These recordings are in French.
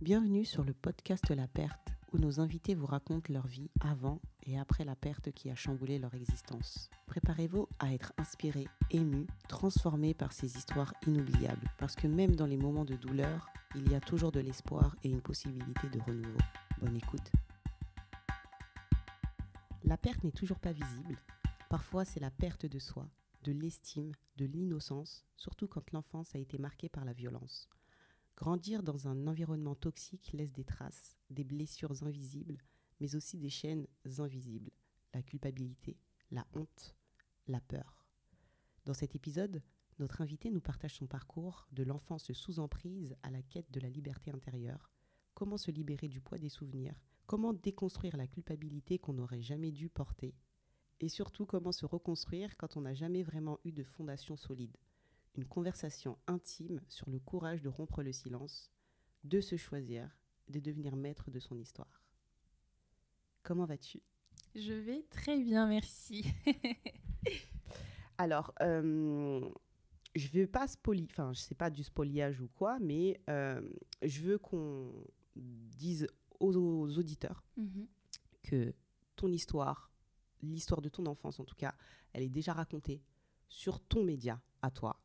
Bienvenue sur le podcast La Perte, où nos invités vous racontent leur vie avant et après la perte qui a chamboulé leur existence. Préparez-vous à être inspirés, émus, transformés par ces histoires inoubliables, parce que même dans les moments de douleur, il y a toujours de l'espoir et une possibilité de renouveau. Bonne écoute. La perte n'est toujours pas visible. Parfois, c'est la perte de soi, de l'estime, de l'innocence, surtout quand l'enfance a été marquée par la violence. Grandir dans un environnement toxique laisse des traces, des blessures invisibles, mais aussi des chaînes invisibles. La culpabilité, la honte, la peur. Dans cet épisode, notre invité nous partage son parcours de l'enfance sous emprise à la quête de la liberté intérieure. Comment se libérer du poids des souvenirs, comment déconstruire la culpabilité qu'on n'aurait jamais dû porter, et surtout comment se reconstruire quand on n'a jamais vraiment eu de fondation solide. Une conversation intime sur le courage de rompre le silence, de se choisir, de devenir maître de son histoire. Comment vas-tu ? Je vais très bien, merci. Alors, je veux pas c'est pas du spoliage ou quoi, mais je veux qu'on dise aux auditeurs que ton histoire, l'histoire de ton enfance en tout cas, elle est déjà racontée sur ton média à toi.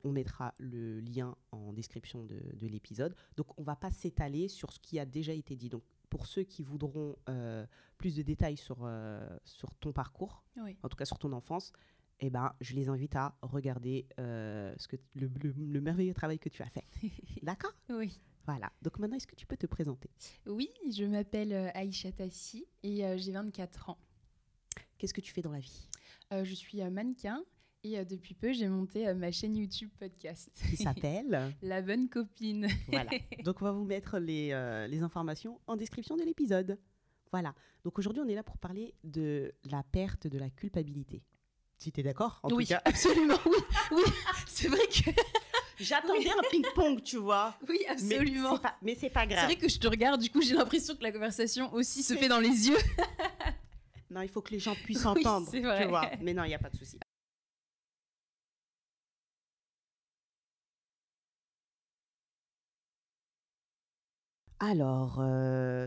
On mettra le lien en description de l'épisode. Donc, on ne va pas s'étaler sur ce qui a déjà été dit. Donc, pour ceux qui voudront plus de détails sur ton parcours, Oui. en tout cas sur ton enfance, eh ben, je les invite à regarder le merveilleux travail que tu as fait. D'accord ? Oui. Voilà. Donc, maintenant, est-ce que tu peux te présenter ? Oui, je m'appelle Aïcha Tassi et j'ai 24 ans. Qu'est-ce que tu fais dans la vie ? Je suis mannequin. Et depuis peu, j'ai monté ma chaîne YouTube podcast. Qui s'appelle La Bonne Copine. Voilà. Donc, on va vous mettre les informations en description de l'épisode. Voilà. Donc, aujourd'hui, on est là pour parler de la perte de la culpabilité. Si tu es d'accord, en oui, tout cas. Absolument, oui. Oui, c'est vrai que... J'attendais un ping-pong, tu vois. Oui, absolument. Mais c'est pas grave. C'est vrai que je te regarde, du coup, j'ai l'impression que la conversation aussi se fait dans les yeux. Non, il faut que les gens puissent entendre, c'est vrai. Tu vois. Mais non, il n'y a pas de souci. Alors,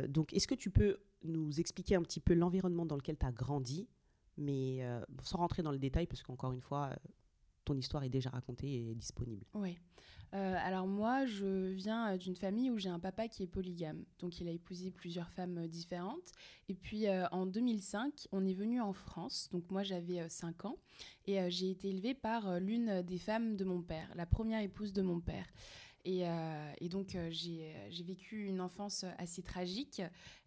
donc, est-ce que tu peux nous expliquer un petit peu l'environnement dans lequel tu as grandi, mais sans rentrer dans le détail, parce qu'encore une fois, ton histoire est déjà racontée et disponible. Oui. Alors moi, je viens d'une famille où j'ai un papa qui est polygame. Donc il a épousé plusieurs femmes différentes. Et puis en 2005, on est venu en France. Donc moi, j'avais 5 ans. Et j'ai été élevée par l'une des femmes de mon père, la première épouse de mon père. Et donc j'ai vécu une enfance assez tragique.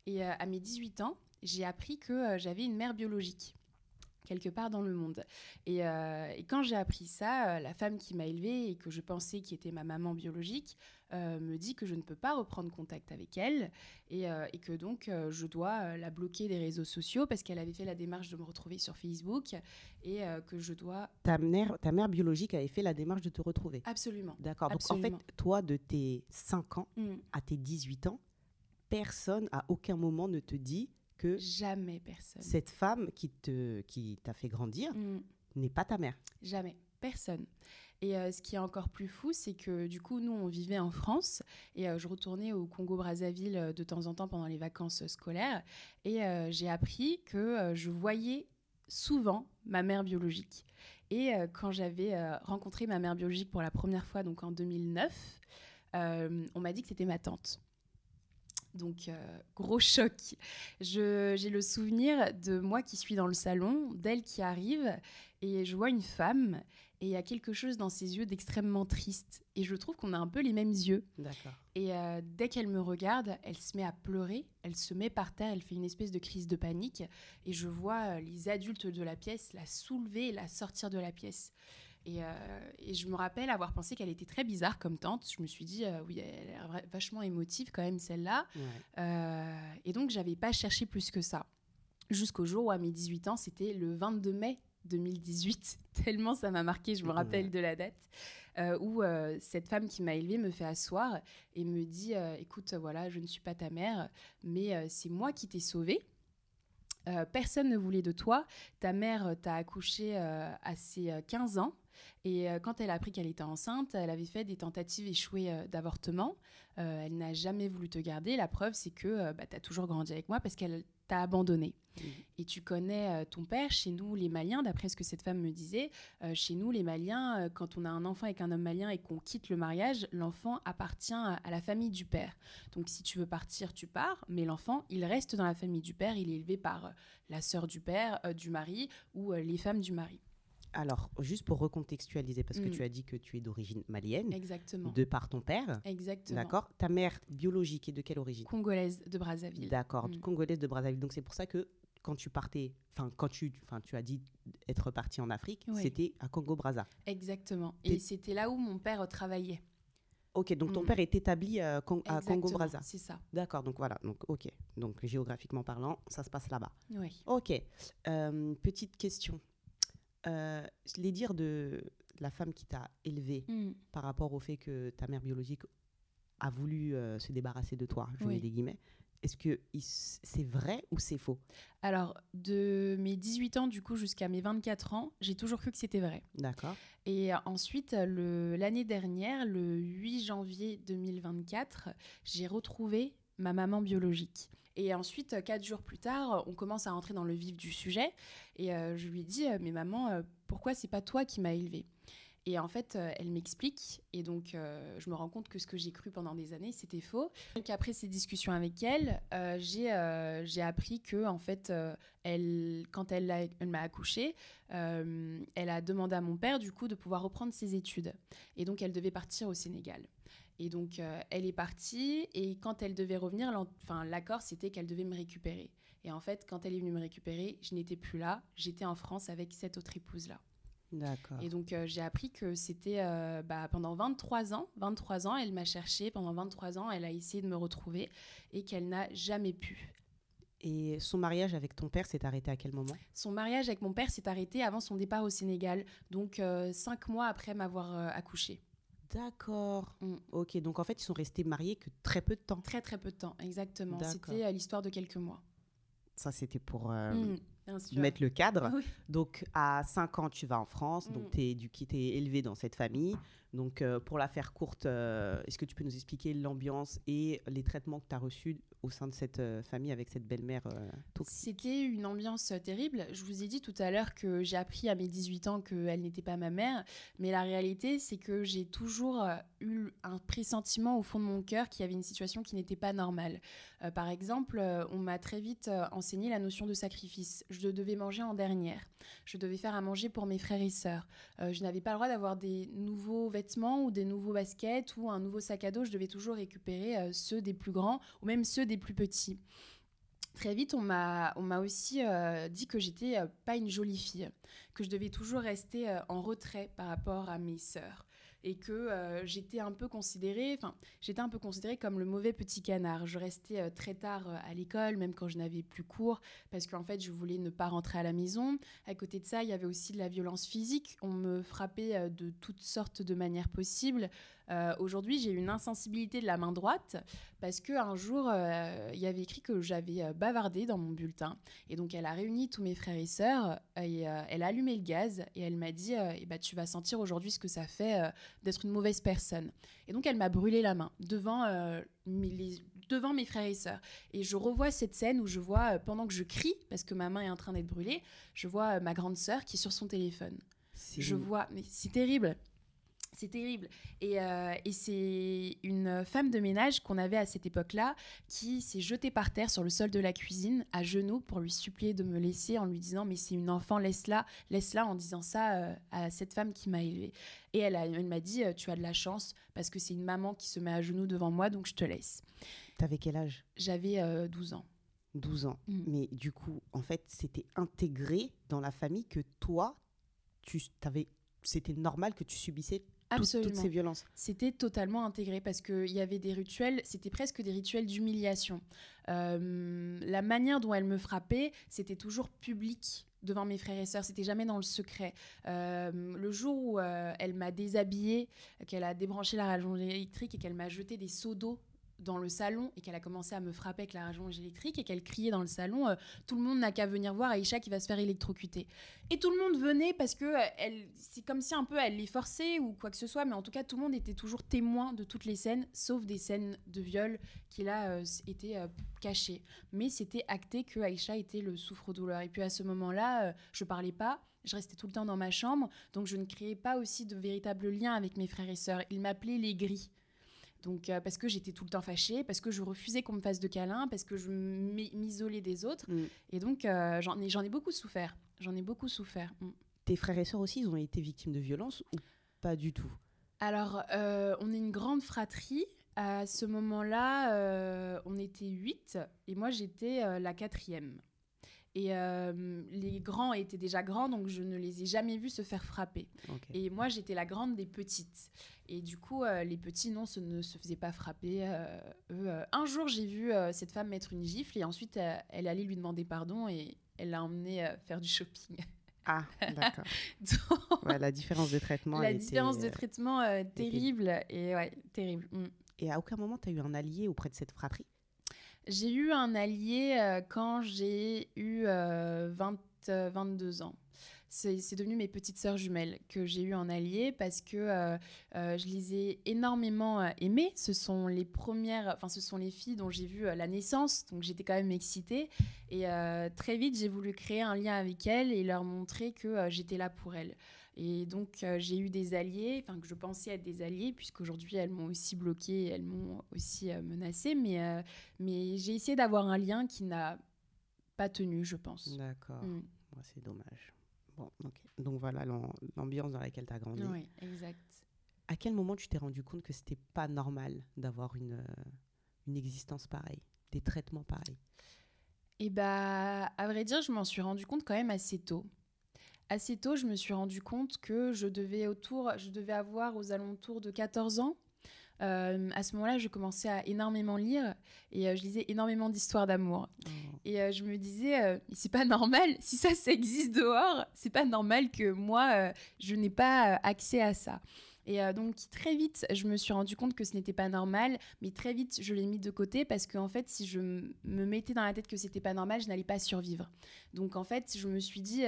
Et à mes 18 ans, j'ai appris que j'avais une mère biologique quelque part dans le monde. Et quand j'ai appris ça, la femme qui m'a élevée et que je pensais qui était ma maman biologique me dit que je ne peux pas reprendre contact avec elle et que donc je dois la bloquer des réseaux sociaux parce qu'elle avait fait la démarche de me retrouver sur Facebook et que je dois... Ta mère biologique avait fait la démarche de te retrouver. Absolument. D'accord. Donc Absolument. en fait, toi, de tes 5 ans à tes 18 ans, personne à aucun moment ne te dit que jamais personne. Cette femme qui t'a fait grandir n'est pas ta mère. Jamais. Personne. Et ce qui est encore plus fou, c'est que du coup, nous, on vivait en France et je retournais au Congo-Brazzaville de temps en temps pendant les vacances scolaires et j'ai appris que je voyais souvent ma mère biologique. Et quand j'avais rencontré ma mère biologique pour la première fois, donc en 2009, on m'a dit que c'était ma tante. Donc, gros choc. J'ai le souvenir de moi qui suis dans le salon, d'elle qui arrive, et je vois une femme, et il y a quelque chose dans ses yeux d'extrêmement triste. Et je trouve qu'on a un peu les mêmes yeux. D'accord. Et dès qu'elle me regarde, elle se met à pleurer, elle se met par terre, elle fait une espèce de crise de panique, et je vois les adultes de la pièce la soulever et la sortir de la pièce. Et je me rappelle avoir pensé qu'elle était très bizarre comme tante. Je me suis dit, oui, elle a l'air vachement émotive quand même, celle-là. Ouais. Et donc, j'avais pas cherché plus que ça. Jusqu'au jour où, à mes 18 ans, c'était le 22 mai 2018, tellement ça m'a marqué, je me rappelle de la date, où cette femme qui m'a élevée me fait asseoir et me dit, écoute, voilà, je ne suis pas ta mère, mais c'est moi qui t'ai sauvée. Personne ne voulait de toi. Ta mère t'a accouché à ses 15 ans Et quand elle a appris qu'elle était enceinte, elle avait fait des tentatives échouées d'avortement. Elle n'a jamais voulu te garder. La preuve, c'est que tu as toujours grandi avec moi parce qu'elle t'a abandonné. Et tu connais ton père. Chez nous, les Maliens, d'après ce que cette femme me disait, chez nous, les Maliens, quand on a un enfant avec un homme malien et qu'on quitte le mariage, l'enfant appartient à la famille du père. Donc si tu veux partir, tu pars, mais l'enfant, il reste dans la famille du père. Il est élevé par la sœur du père, du mari ou les femmes du mari. Alors, juste pour recontextualiser, parce que tu as dit que tu es d'origine malienne. Exactement. De par ton père. Exactement. D'accord. Ta mère biologique est de quelle origine? Congolaise de Brazzaville. D'accord, congolaise de Brazzaville. Donc c'est pour ça que quand tu partais, tu as dit être parti en Afrique, c'était à Congo-Brazza. Exactement. Et c'était là où mon père travaillait. Ok, donc ton père est établi à Congo-Brazza. C'est ça. D'accord, donc voilà. Donc, ok. Donc géographiquement parlant, ça se passe là-bas. Oui. Ok. Petite question. Les dires de la femme qui t'a élevée par rapport au fait que ta mère biologique a voulu se débarrasser de toi, je mets des guillemets, est-ce que c'est vrai ou c'est faux? Alors, de mes 18 ans, du coup, jusqu'à mes 24 ans, j'ai toujours cru que c'était vrai. D'accord. Et ensuite, l'année dernière, le 8 janvier 2024, j'ai retrouvé ma maman biologique. Et ensuite, 4 jours plus tard, on commence à rentrer dans le vif du sujet. Et je lui dis, mais maman, pourquoi c'est pas toi qui m'as élevée? Et en fait, elle m'explique. Et donc, je me rends compte que ce que j'ai cru pendant des années, c'était faux. Donc, après ces discussions avec elle, j'ai appris que, en fait, quand elle m'a accouchée, elle a demandé à mon père, du coup, de pouvoir reprendre ses études. Et donc, elle devait partir au Sénégal. Et donc, elle est partie. Et quand elle devait revenir, l'accord, c'était qu'elle devait me récupérer. Et en fait, quand elle est venue me récupérer, je n'étais plus là. J'étais en France avec cette autre épouse-là. D'accord. Et donc, j'ai appris que c'était pendant 23 ans. 23 ans, elle m'a cherchée. Pendant 23 ans, elle a essayé de me retrouver et qu'elle n'a jamais pu. Et son mariage avec ton père s'est arrêté à quel moment? Son mariage avec mon père s'est arrêté avant son départ au Sénégal. Donc, 5 mois après m'avoir accouchée. D'accord. Ok, donc en fait, ils sont restés mariés que très peu de temps. Très, très peu de temps, exactement. C'était l'histoire de quelques mois. Ça, c'était pour Bien sûr. mettre le cadre. Oui. Donc, à 5 ans, tu vas en France. Donc, tu es élevé dans cette famille. Donc, pour la faire courte, est-ce que tu peux nous expliquer l'ambiance et les traitements que tu as reçus au sein de cette famille avec cette belle-mère toxique? C'était une ambiance terrible. Je vous ai dit tout à l'heure que j'ai appris à mes 18 ans qu'elle n'était pas ma mère. Mais la réalité, c'est que j'ai toujours eu un pressentiment au fond de mon cœur qu'il y avait une situation qui n'était pas normale. Par exemple, on m'a très vite enseigné la notion de sacrifice. Je devais manger en dernière. Je devais faire à manger pour mes frères et sœurs. Je n'avais pas le droit d'avoir des nouveaux vêtements ou des nouveaux baskets ou un nouveau sac à dos. Je devais toujours récupérer ceux des plus grands ou même ceux des plus petits. Très vite, on m'a aussi dit que j'étais pas une jolie fille, que je devais toujours rester en retrait par rapport à mes sœurs. Et que j'étais un peu considérée comme le mauvais petit canard. Je restais très tard à l'école, même quand je n'avais plus cours, parce qu'en fait, je voulais ne pas rentrer à la maison. À côté de ça, il y avait aussi de la violence physique. On me frappait de toutes sortes de manières possibles. Aujourd'hui, j'ai une insensibilité de la main droite parce qu'un jour, il y avait écrit que j'avais bavardé dans mon bulletin. Et donc, elle a réuni tous mes frères et sœurs et elle a allumé le gaz et elle m'a dit tu vas sentir aujourd'hui ce que ça fait d'être une mauvaise personne. Et donc, elle m'a brûlé la main devant mes frères et sœurs. Et je revois cette scène où je vois, pendant que je crie, parce que ma main est en train d'être brûlée, je vois ma grande sœur qui est sur son téléphone. Mais c'est terrible. C'est terrible. Et c'est une femme de ménage qu'on avait à cette époque-là qui s'est jetée par terre sur le sol de la cuisine, à genoux, pour lui supplier de me laisser, en lui disant « Mais c'est une enfant, laisse-la », en disant ça à cette femme qui m'a élevée. Et elle m'a dit « Tu as de la chance, parce que c'est une maman qui se met à genoux devant moi, donc je te laisse. » T'avais quel âge? J'avais 12 ans. 12 ans. Mais du coup, en fait, c'était intégré dans la famille que toi, c'était normal que tu subissais toutes ces violences. C'était totalement intégré parce qu'il y avait des rituels, c'était presque des rituels d'humiliation. La manière dont elle me frappait, c'était toujours public devant mes frères et sœurs, c'était jamais dans le secret. Le jour où elle m'a déshabillée, qu'elle a débranché la rallonge électrique et qu'elle m'a jeté des seaux d'eau dans le salon et qu'elle a commencé à me frapper avec la rallonge électrique et qu'elle criait dans le salon tout le monde n'a qu'à venir voir Aïcha qui va se faire électrocuter. Et tout le monde venait parce que c'est comme si un peu elle les forçait ou quoi que ce soit, mais en tout cas tout le monde était toujours témoin de toutes les scènes, sauf des scènes de viol qui là étaient cachées. Mais c'était acté que Aïcha était le souffre-douleur. Et puis à ce moment-là, je parlais pas. Je restais tout le temps dans ma chambre, donc je ne créais pas aussi de véritables liens avec mes frères et sœurs. Ils m'appelaient les gris. Donc, parce que j'étais tout le temps fâchée, parce que je refusais qu'on me fasse de câlins, parce que je m'isolais des autres. Et donc, j'en ai beaucoup souffert. Tes frères et sœurs aussi, ils ont été victimes de violences ou pas du tout? Alors, on est une grande fratrie. À ce moment-là, on était 8 et moi, j'étais la 4e. Et les grands étaient déjà grands, donc je ne les ai jamais vus se faire frapper. Okay. Et moi, j'étais la grande des petites. Et du coup, les petits, non, ne se faisaient pas frapper. Un jour, j'ai vu cette femme mettre une gifle et ensuite, elle allait lui demander pardon et elle l'a emmenée faire du shopping. Ah, d'accord. Donc, ouais, la différence de traitement. La différence de traitement terrible. Et ouais, terrible. Et à aucun moment, tu as eu un allié auprès de cette fratrie? J'ai eu un allié quand j'ai eu 22 ans. C'est devenu mes petites sœurs jumelles que j'ai eu en allié parce que je les ai énormément aimées. Ce sont les filles dont j'ai vu la naissance, donc j'étais quand même excitée. Et très vite, j'ai voulu créer un lien avec elles et leur montrer que j'étais là pour elles. Et donc, j'ai eu des alliés, que je pensais être des alliés, puisqu'aujourd'hui, elles m'ont aussi bloquée, elles m'ont aussi menacée. Mais j'ai essayé d'avoir un lien qui n'a pas tenu, je pense. D'accord. Ouais, c'est dommage. Bon, okay. Donc voilà l'ambiance dans laquelle tu as grandi. Oui, exact. À quel moment tu t'es rendu compte que c'était pas normal d'avoir une existence pareille, des traitements pareils? Eh bien, à vrai dire, je m'en suis rendu compte quand même assez tôt. Assez tôt, je me suis rendu compte que je devais avoir aux alentours de 14 ans. À ce moment-là, je commençais à énormément lire et je lisais énormément d'histoires d'amour. Et je me disais, c'est pas normal, si ça existe dehors, c'est pas normal que moi, je n'ai pas accès à ça. Et donc, très vite, je me suis rendu compte que ce n'était pas normal, mais très vite, je l'ai mis de côté parce qu'en fait, si je me mettais dans la tête que c'était pas normal, je n'allais pas survivre. Donc, en fait, je me suis dit,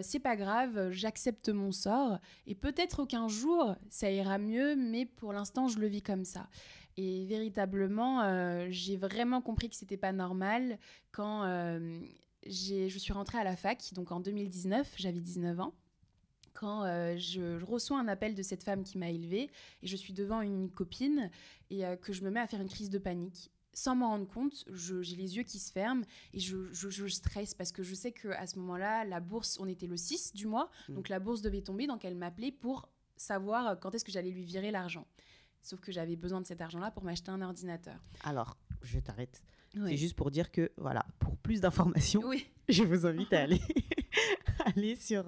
c'est pas grave, j'accepte mon sort et peut-être qu'un jour, ça ira mieux, mais pour l'instant, je le vis comme ça. Et véritablement, j'ai vraiment compris que c'était pas normal quand je suis rentrée à la fac, donc en 2019, j'avais 19 ans. Quand je reçois un appel de cette femme qui m'a élevée et je suis devant une copine et que je me mets à faire une crise de panique. Sans m'en rendre compte, j'ai les yeux qui se ferment et je stresse parce que je sais qu'à ce moment-là, la bourse, on était le 6 du mois, donc la bourse devait tomber, donc elle m'appelait pour savoir quand est-ce que j'allais lui virer l'argent. Sauf que j'avais besoin de cet argent-là pour m'acheter un ordinateur. Alors, je t'arrête. Oui. C'est juste pour dire que, voilà, pour plus d'informations, je vous invite à aller sur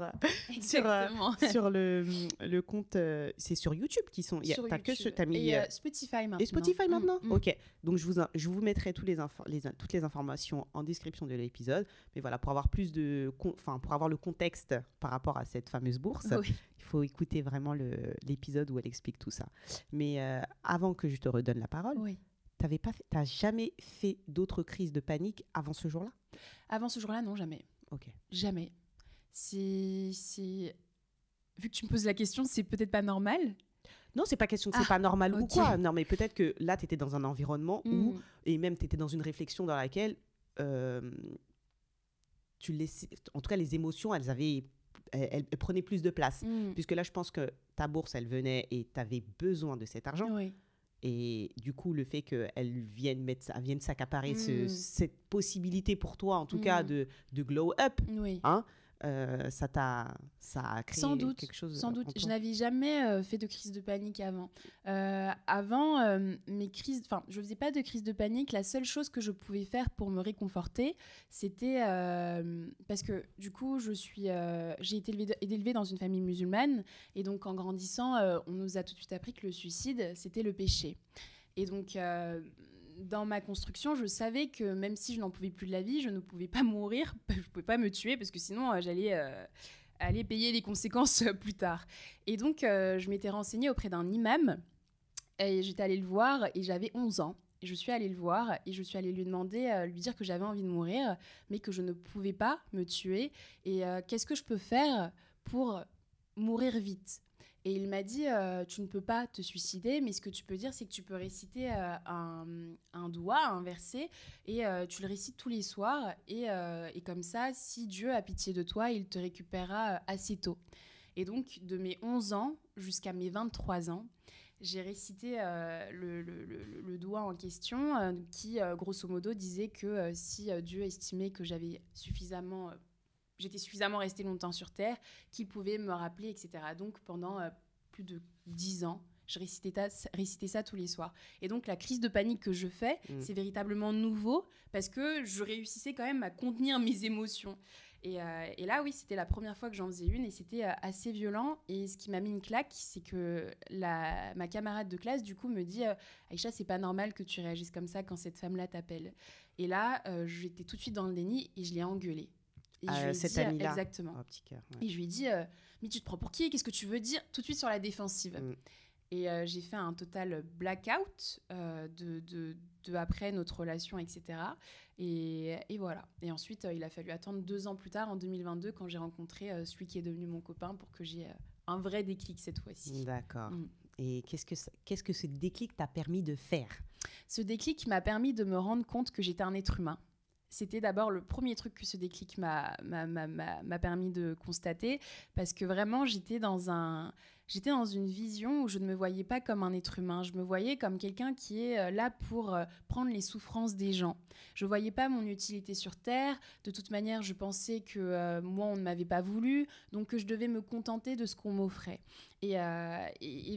le compte. C'est sur YouTube qui sont. Sur t'as YouTube. T'as mis, et Spotify maintenant. Et Spotify maintenant. Ok. Donc je vous mettrai toutes les informations en description de l'épisode. Mais voilà, pour avoir pour avoir le contexte par rapport à cette fameuse bourse, il faut écouter vraiment l'épisode où elle explique tout ça. Mais avant que je te redonne la parole. T'as jamais fait d'autres crises de panique avant ce jour-là? Avant ce jour-là, non, jamais. Ok. Jamais. Vu que tu me poses la question, c'est peut-être pas normal? Non, c'est pas question que c'est pas normal ou quoi. Non, mais peut-être que là, tu étais dans un environnement où, et même tu étais dans une réflexion dans laquelle tu laissais, en tout cas, les émotions, elles prenaient plus de place. Puisque là, je pense que ta bourse, elle venait et tu avais besoin de cet argent. Oui. Et du coup, le fait qu'elle vienne s'accaparer cette possibilité pour toi, en tout cas, de glow up, hein, ça a créé quelque chose. Sans doute. Je n'avais jamais fait de crise de panique avant. Mes crises, je faisais pas de crise de panique. La seule chose que je pouvais faire pour me réconforter, c'était parce que du coup, j'ai été élevée dans une famille musulmane, et donc en grandissant, on nous a tout de suite appris que le suicide, c'était le péché. Et donc dans ma construction, je savais que même si je n'en pouvais plus de la vie, je ne pouvais pas mourir, je ne pouvais pas me tuer parce que sinon j'allais aller payer les conséquences plus tard. Et donc je m'étais renseignée auprès d'un imam et j'étais allée le voir et j'avais 11 ans. Et je suis allée le voir et je suis allée lui demander, lui dire que j'avais envie de mourir, mais que je ne pouvais pas me tuer. Et qu'est-ce que je peux faire pour mourir vite? Et il m'a dit, tu ne peux pas te suicider, mais ce que tu peux dire, c'est que tu peux réciter un doigt, un verset, et tu le récites tous les soirs. Et comme ça, si Dieu a pitié de toi, il te récupérera assez tôt. Et donc, de mes 11 ans jusqu'à mes 23 ans, j'ai récité le doigt en question qui, grosso modo, disait que si Dieu estimait que j'étais suffisamment restée longtemps sur Terre, qu'il pouvait me rappeler, etc. Donc, pendant plus de 10 ans, je récitais ça tous les soirs. Et donc, la crise de panique que je fais, c'est véritablement nouveau parce que je réussissais quand même à contenir mes émotions. Et là, oui, c'était la première fois que j'en faisais une et c'était assez violent. Et ce qui m'a mis une claque, c'est que ma camarade de classe, du coup, me dit Aïcha, c'est pas normal que tu réagisses comme ça quand cette femme-là t'appelle. Et là, j'étais tout de suite dans le déni et je l'ai engueulée. Et cette amie-là. Exactement. Oh, petit cœur, ouais. Et je lui ai dit mais tu te prends pour qui? Qu'est-ce que tu veux dire? Tout de suite sur la défensive. Et j'ai fait un total blackout de après notre relation, etc. Et voilà. Et ensuite, il a fallu attendre 2 ans plus tard, en 2022, quand j'ai rencontré celui qui est devenu mon copain, pour que j'ai un vrai déclic cette fois-ci. D'accord. Et qu'est-ce que ce déclic t'a permis de faire? Ce déclic m'a permis de me rendre compte que j'étais un être humain. C'était d'abord le premier truc que ce déclic m'a permis de constater, parce que vraiment, j'étais dans une vision où je ne me voyais pas comme un être humain. Je me voyais comme quelqu'un qui est là pour prendre les souffrances des gens. Je ne voyais pas mon utilité sur Terre. De toute manière, je pensais que moi, on ne m'avait pas voulu, donc que je devais me contenter de ce qu'on m'offrait. Et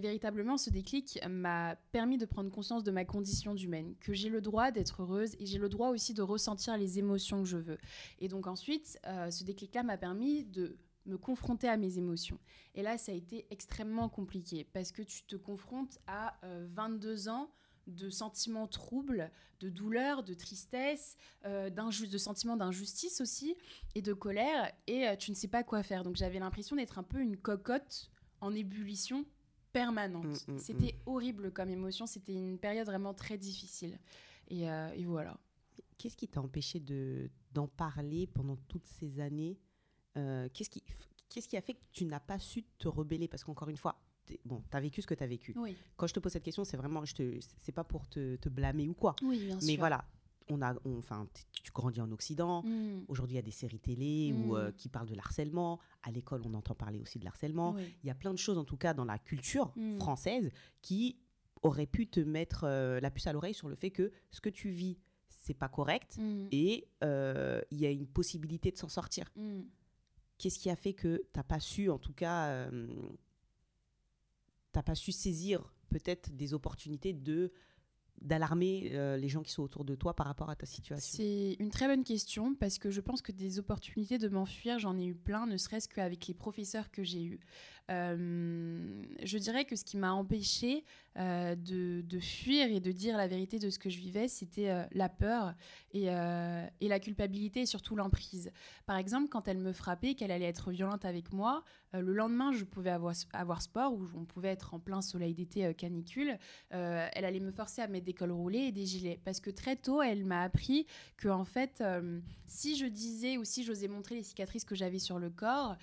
véritablement, ce déclic m'a permis de prendre conscience de ma condition d'humaine, que j'ai le droit d'être heureuse et j'ai le droit aussi de ressentir les émotions que je veux. Et donc ensuite, ce déclic-là m'a permis de me confronter à mes émotions. Et là, ça a été extrêmement compliqué parce que tu te confrontes à 22 ans de sentiments troubles, de douleur, de tristesse, de sentiments d'injustice aussi et de colère, et tu ne sais pas quoi faire. Donc j'avais l'impression d'être un peu une cocotte en ébullition permanente. C'était horrible comme émotion, c'était une période vraiment très difficile. Et voilà. Qu'est-ce qui t'a empêché d'en parler pendant toutes ces années? Qu'est-ce qui a fait que tu n'as pas su te rebeller? Parce qu'encore une fois, t'as vécu ce que t'as vécu. Oui. Quand je te pose cette question, c'est vraiment, c'est pas pour te blâmer ou quoi. Oui, bien sûr. Mais voilà, tu grandis en Occident. Aujourd'hui, il y a des séries télé qui parlent de l'harcèlement. À l'école, on entend parler aussi de l'harcèlement. Oui. Il y a plein de choses, en tout cas, dans la culture française, qui auraient pu te mettre la puce à l'oreille sur le fait que ce que tu vis, c'est pas correct et il y a une possibilité de s'en sortir. Qu'est-ce qui a fait que t'as pas su, en tout cas, t'as pas su saisir peut-être des opportunités d'alarmer les gens qui sont autour de toi par rapport à ta situation? C'est une très bonne question parce que je pense que des opportunités de m'enfuir, j'en ai eu plein, ne serait-ce qu'avec les professeurs que j'ai eus. Je dirais que ce qui m'a empêchée de fuir et de dire la vérité de ce que je vivais, c'était la peur et la culpabilité et surtout l'emprise. Par exemple, quand elle me frappait, qu'elle allait être violente avec moi, le lendemain, je pouvais avoir sport, où on pouvait être en plein soleil d'été canicule. Elle allait me forcer à mettre des cols roulés et des gilets. Parce que très tôt, elle m'a appris que, en fait, si je disais ou si j'osais montrer les cicatrices que j'avais sur le corps,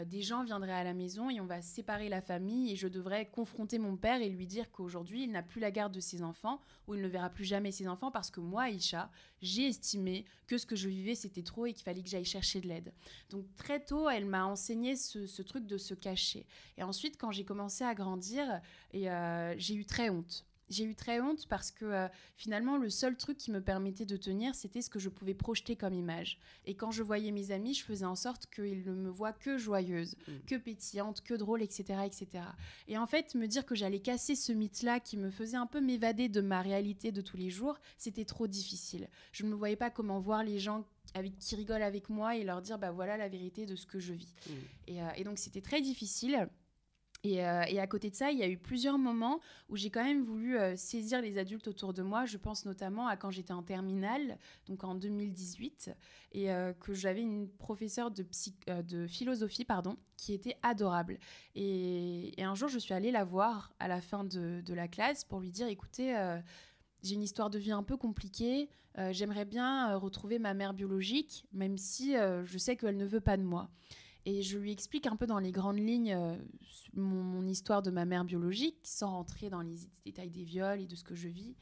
des gens viendraient à la maison et on va séparer la famille et je devrais confronter mon père et lui dire qu'aujourd'hui, il n'a plus la garde de ses enfants ou il ne verra plus jamais ses enfants parce que moi, Aïcha, j'ai estimé que ce que je vivais, c'était trop et qu'il fallait que j'aille chercher de l'aide. Donc très tôt, elle m'a enseigné ce truc de se cacher. Et ensuite, quand j'ai commencé à grandir, j'ai eu très honte. J'ai eu très honte parce que finalement, le seul truc qui me permettait de tenir, c'était ce que je pouvais projeter comme image. Et quand je voyais mes amis, je faisais en sorte qu'ils ne me voient que joyeuse, que pétillante, que drôle, etc., etc. Et en fait, me dire que j'allais casser ce mythe-là qui me faisait un peu m'évader de ma réalité de tous les jours, c'était trop difficile. Je ne me voyais pas comment voir les gens qui rigolent avec moi et leur dire bah voilà la vérité de ce que je vis. Et donc c'était très difficile. Et à côté de ça, il y a eu plusieurs moments où j'ai quand même voulu saisir les adultes autour de moi. Je pense notamment à quand j'étais en terminale, donc en 2018, et que j'avais une professeure de philosophie qui était adorable. Et un jour, je suis allée la voir à la fin de la classe pour lui dire, écoutez, j'ai une histoire de vie un peu compliquée. J'aimerais bien retrouver ma mère biologique, même si je sais qu'elle ne veut pas de moi. Et je lui explique un peu dans les grandes lignes mon histoire de ma mère biologique, sans rentrer dans les détails des viols et de ce que je vis.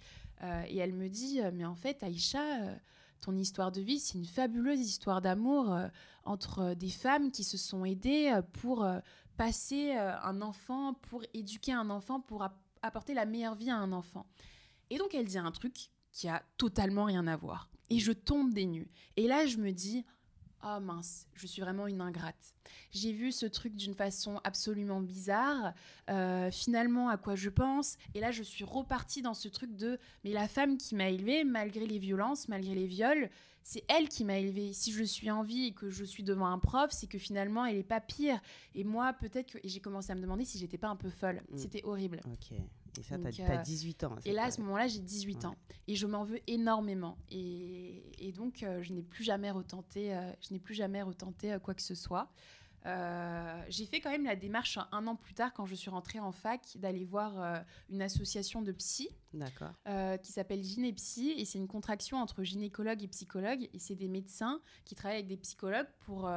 Et elle me dit, mais en fait, Aïcha, ton histoire de vie, c'est une fabuleuse histoire d'amour entre des femmes qui se sont aidées pour passer un enfant, pour éduquer un enfant, pour apporter la meilleure vie à un enfant. Et donc, elle dit un truc qui a totalement rien à voir. Et je tombe des nues. Et là, je me dis... Oh mince, je suis vraiment une ingrate. J'ai vu ce truc d'une façon absolument bizarre. Finalement, à quoi je pense ? Et là, je suis repartie dans ce truc de... Mais la femme qui m'a élevée, malgré les violences, malgré les viols, c'est elle qui m'a élevée. Si je suis en vie et que je suis devant un prof, c'est que finalement, elle n'est pas pire. Et moi, peut-être que... Et j'ai commencé à me demander si j'étais pas un peu folle. C'était horrible. Ok. Et ça, t'as 18 ans. Et là, à ce moment-là, j'ai 18 ans. Et je m'en veux énormément. Et donc, je n'ai plus jamais retenté quoi que ce soit. J'ai fait quand même la démarche un an plus tard, quand je suis rentrée en fac, d'aller voir une association de psy. D'accord. Qui s'appelle Gynépsy, et c'est une contraction entre gynécologue et psychologue, et c'est des médecins qui travaillent avec des psychologues pour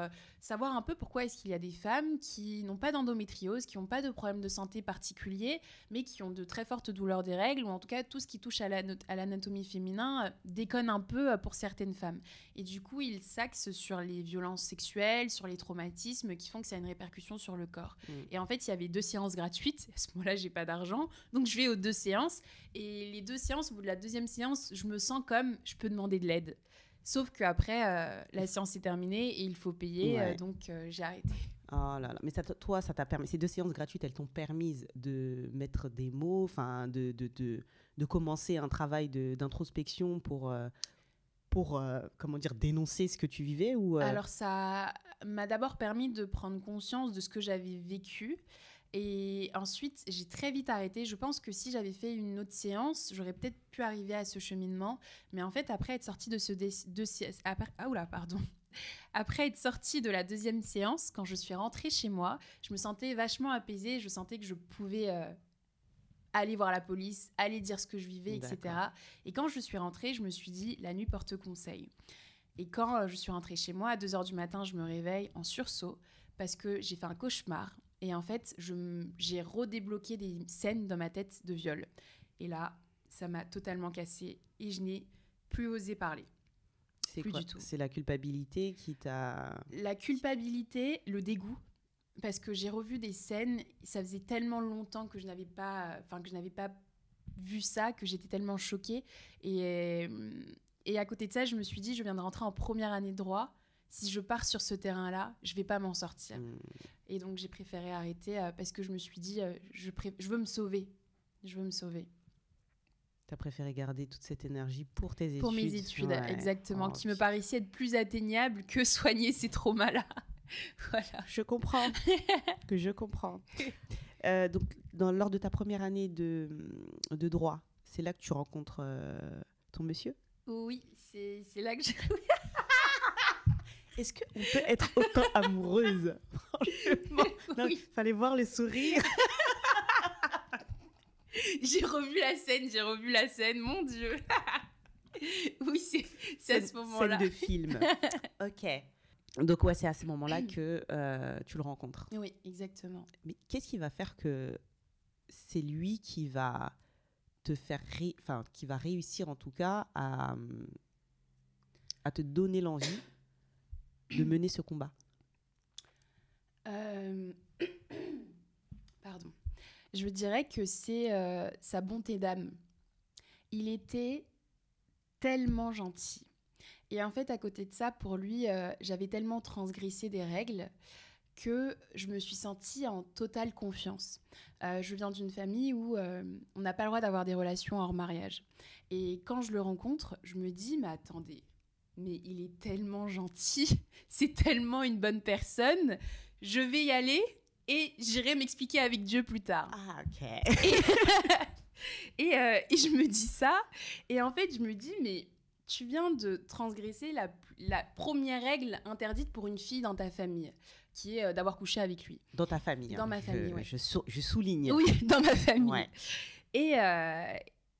savoir un peu pourquoi est-ce qu'il y a des femmes qui n'ont pas d'endométriose, qui n'ont pas de problème de santé particulier, mais qui ont de très fortes douleurs des règles, ou en tout cas tout ce qui touche à l'anatomie féminin déconne un peu pour certaines femmes. Et du coup, ils s'axent sur les violences sexuelles, sur les traumatismes qui font que ça a une répercussion sur le corps. Et en fait, il y avait 2 séances gratuites. À ce moment-là, j'ai pas d'argent, donc je vais aux 2 séances. Et les 2 séances, au bout de la 2e séance, je me sens comme je peux demander de l'aide. Sauf qu'après, la séance est terminée et il faut payer, donc j'ai arrêté. Oh là là. Mais toi, ça t'a permis, ces 2 séances gratuites, elles t'ont permis de mettre des mots, de commencer un travail d'introspection pour comment dire, dénoncer ce que tu vivais ou Alors, ça m'a d'abord permis de prendre conscience de ce que j'avais vécu. Et ensuite, j'ai très vite arrêté. Je pense que si j'avais fait une autre séance, j'aurais peut-être pu arriver à ce cheminement. Mais en fait, après être sortie de Après être sortie de la 2e séance, quand je suis rentrée chez moi, je me sentais vachement apaisée. Je sentais que je pouvais aller voir la police, aller dire ce que je vivais, etc. Et quand je suis rentrée, je me suis dit, la nuit porte conseil. Et quand je suis rentrée chez moi, à 2h du matin, je me réveille en sursaut parce que j'ai fait un cauchemar. Et en fait, j'ai redébloqué des scènes dans ma tête de viol. Et là, ça m'a totalement cassée et je n'ai plus osé parler. C'est plus quoi du tout. C'est la culpabilité qui t'a... La culpabilité, le dégoût. Parce que j'ai revu des scènes, ça faisait tellement longtemps que je n'avais pas vu ça, que j'étais tellement choquée. Et à côté de ça, je me suis dit, je viens de rentrer en première année de droit. Si je pars sur ce terrain-là, je ne vais pas m'en sortir. Et donc, j'ai préféré arrêter parce que je me suis dit, je veux me sauver. Je veux me sauver. Tu as préféré garder toute cette énergie pour tes études. Pour mes études, exactement, qui me paraissaient être plus atteignables que soigner ces traumas-là. Voilà. Je comprends. Je comprends. Donc, lors de ta première année de droit, c'est là que tu rencontres ton monsieur ? Oui, c'est là que j'ai... Est-ce qu'on peut être autant amoureuse ? Franchement, non, oui. Fallait voir les sourires. J'ai revu la scène, mon Dieu. Oui, c'est à ce moment-là. Scène de film. Ok. Donc ouais, c'est à ce moment-là que tu le rencontres. Oui, exactement. Mais qu'est-ce qui va faire que c'est lui qui va te faire, qui va réussir en tout cas à te donner l'envie de mener ce combat ? Pardon. Je dirais que c'est sa bonté d'âme. Il était tellement gentil. Et en fait, à côté de ça, pour lui, j'avais tellement transgressé des règles que je me suis sentie en totale confiance. Je viens d'une famille où on n'a pas le droit d'avoir des relations hors mariage. Et quand je le rencontre, je me dis, mais attendez, mais il est tellement gentil, c'est tellement une bonne personne, je vais y aller et j'irai m'expliquer avec Dieu plus tard. Ah, ok. Et je me dis ça, et en fait, je me dis, mais tu viens de transgresser la première règle interdite pour une fille dans ta famille, qui est d'avoir couché avec lui. Dans ta famille. Dans ma famille, oui. Je souligne. Oui, dans ma famille. Ouais. Et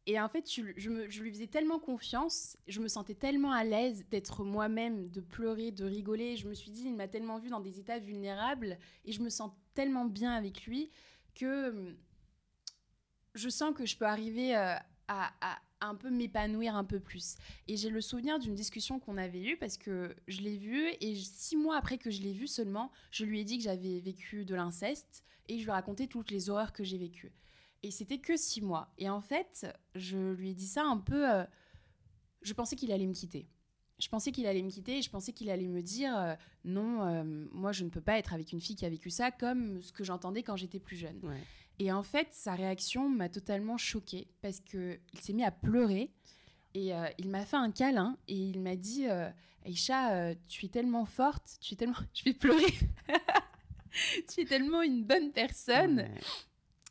Et en fait, je lui faisais tellement confiance, je me sentais tellement à l'aise d'être moi-même, de pleurer, de rigoler. Je me suis dit, il m'a tellement vue dans des états vulnérables et je me sens tellement bien avec lui que je sens que je peux arriver à un peu m'épanouir un peu plus. Et j'ai le souvenir d'une discussion qu'on avait eue parce que je l'ai vu et 6 mois après que je l'ai vu seulement, je lui ai dit que j'avais vécu de l'inceste et je lui ai raconté toutes les horreurs que j'ai vécues. Et c'était que 6 mois. Et en fait, je lui ai dit ça un peu... je pensais qu'il allait me quitter. Je pensais qu'il allait me quitter et je pensais qu'il allait me dire non, moi je ne peux pas être avec une fille qui a vécu ça, comme ce que j'entendais quand j'étais plus jeune. Ouais. Et en fait, sa réaction m'a totalement choquée parce qu'il s'est mis à pleurer et il m'a fait un câlin et il m'a dit Aïcha, tu es tellement forte, tu es tellement... Je vais pleurer. Tu es tellement une bonne personne. Ouais.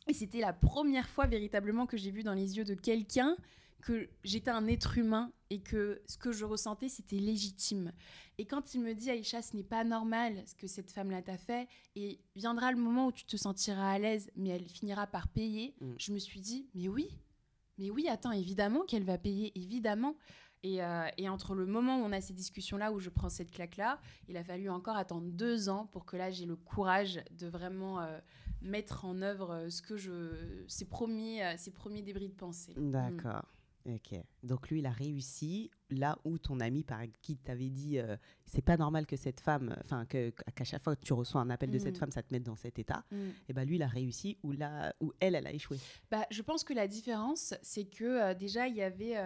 Et c'était la première fois véritablement que j'ai vu dans les yeux de quelqu'un que j'étais un être humain et que ce que je ressentais, c'était légitime. Et quand il me dit « Aïcha, ce n'est pas normal ce que cette femme-là t'a fait et viendra le moment où tu te sentiras à l'aise, mais elle finira par payer », je me suis dit « Mais oui, attends, évidemment qu'elle va payer, évidemment ». Et entre le moment où on a ces discussions-là, où je prends cette claque-là, il a fallu encore attendre 2 ans pour que là, j'ai le courage de vraiment mettre en œuvre ces premiers débris de pensée. D'accord. Ok. Donc lui, il a réussi là où ton ami, par qui t'avait dit c'est pas normal que cette femme, enfin qu'à chaque fois que tu reçois un appel de cette femme, ça te mette dans cet état. Et ben lui, il a réussi où elle a échoué. Bah, je pense que la différence, c'est que déjà il y avait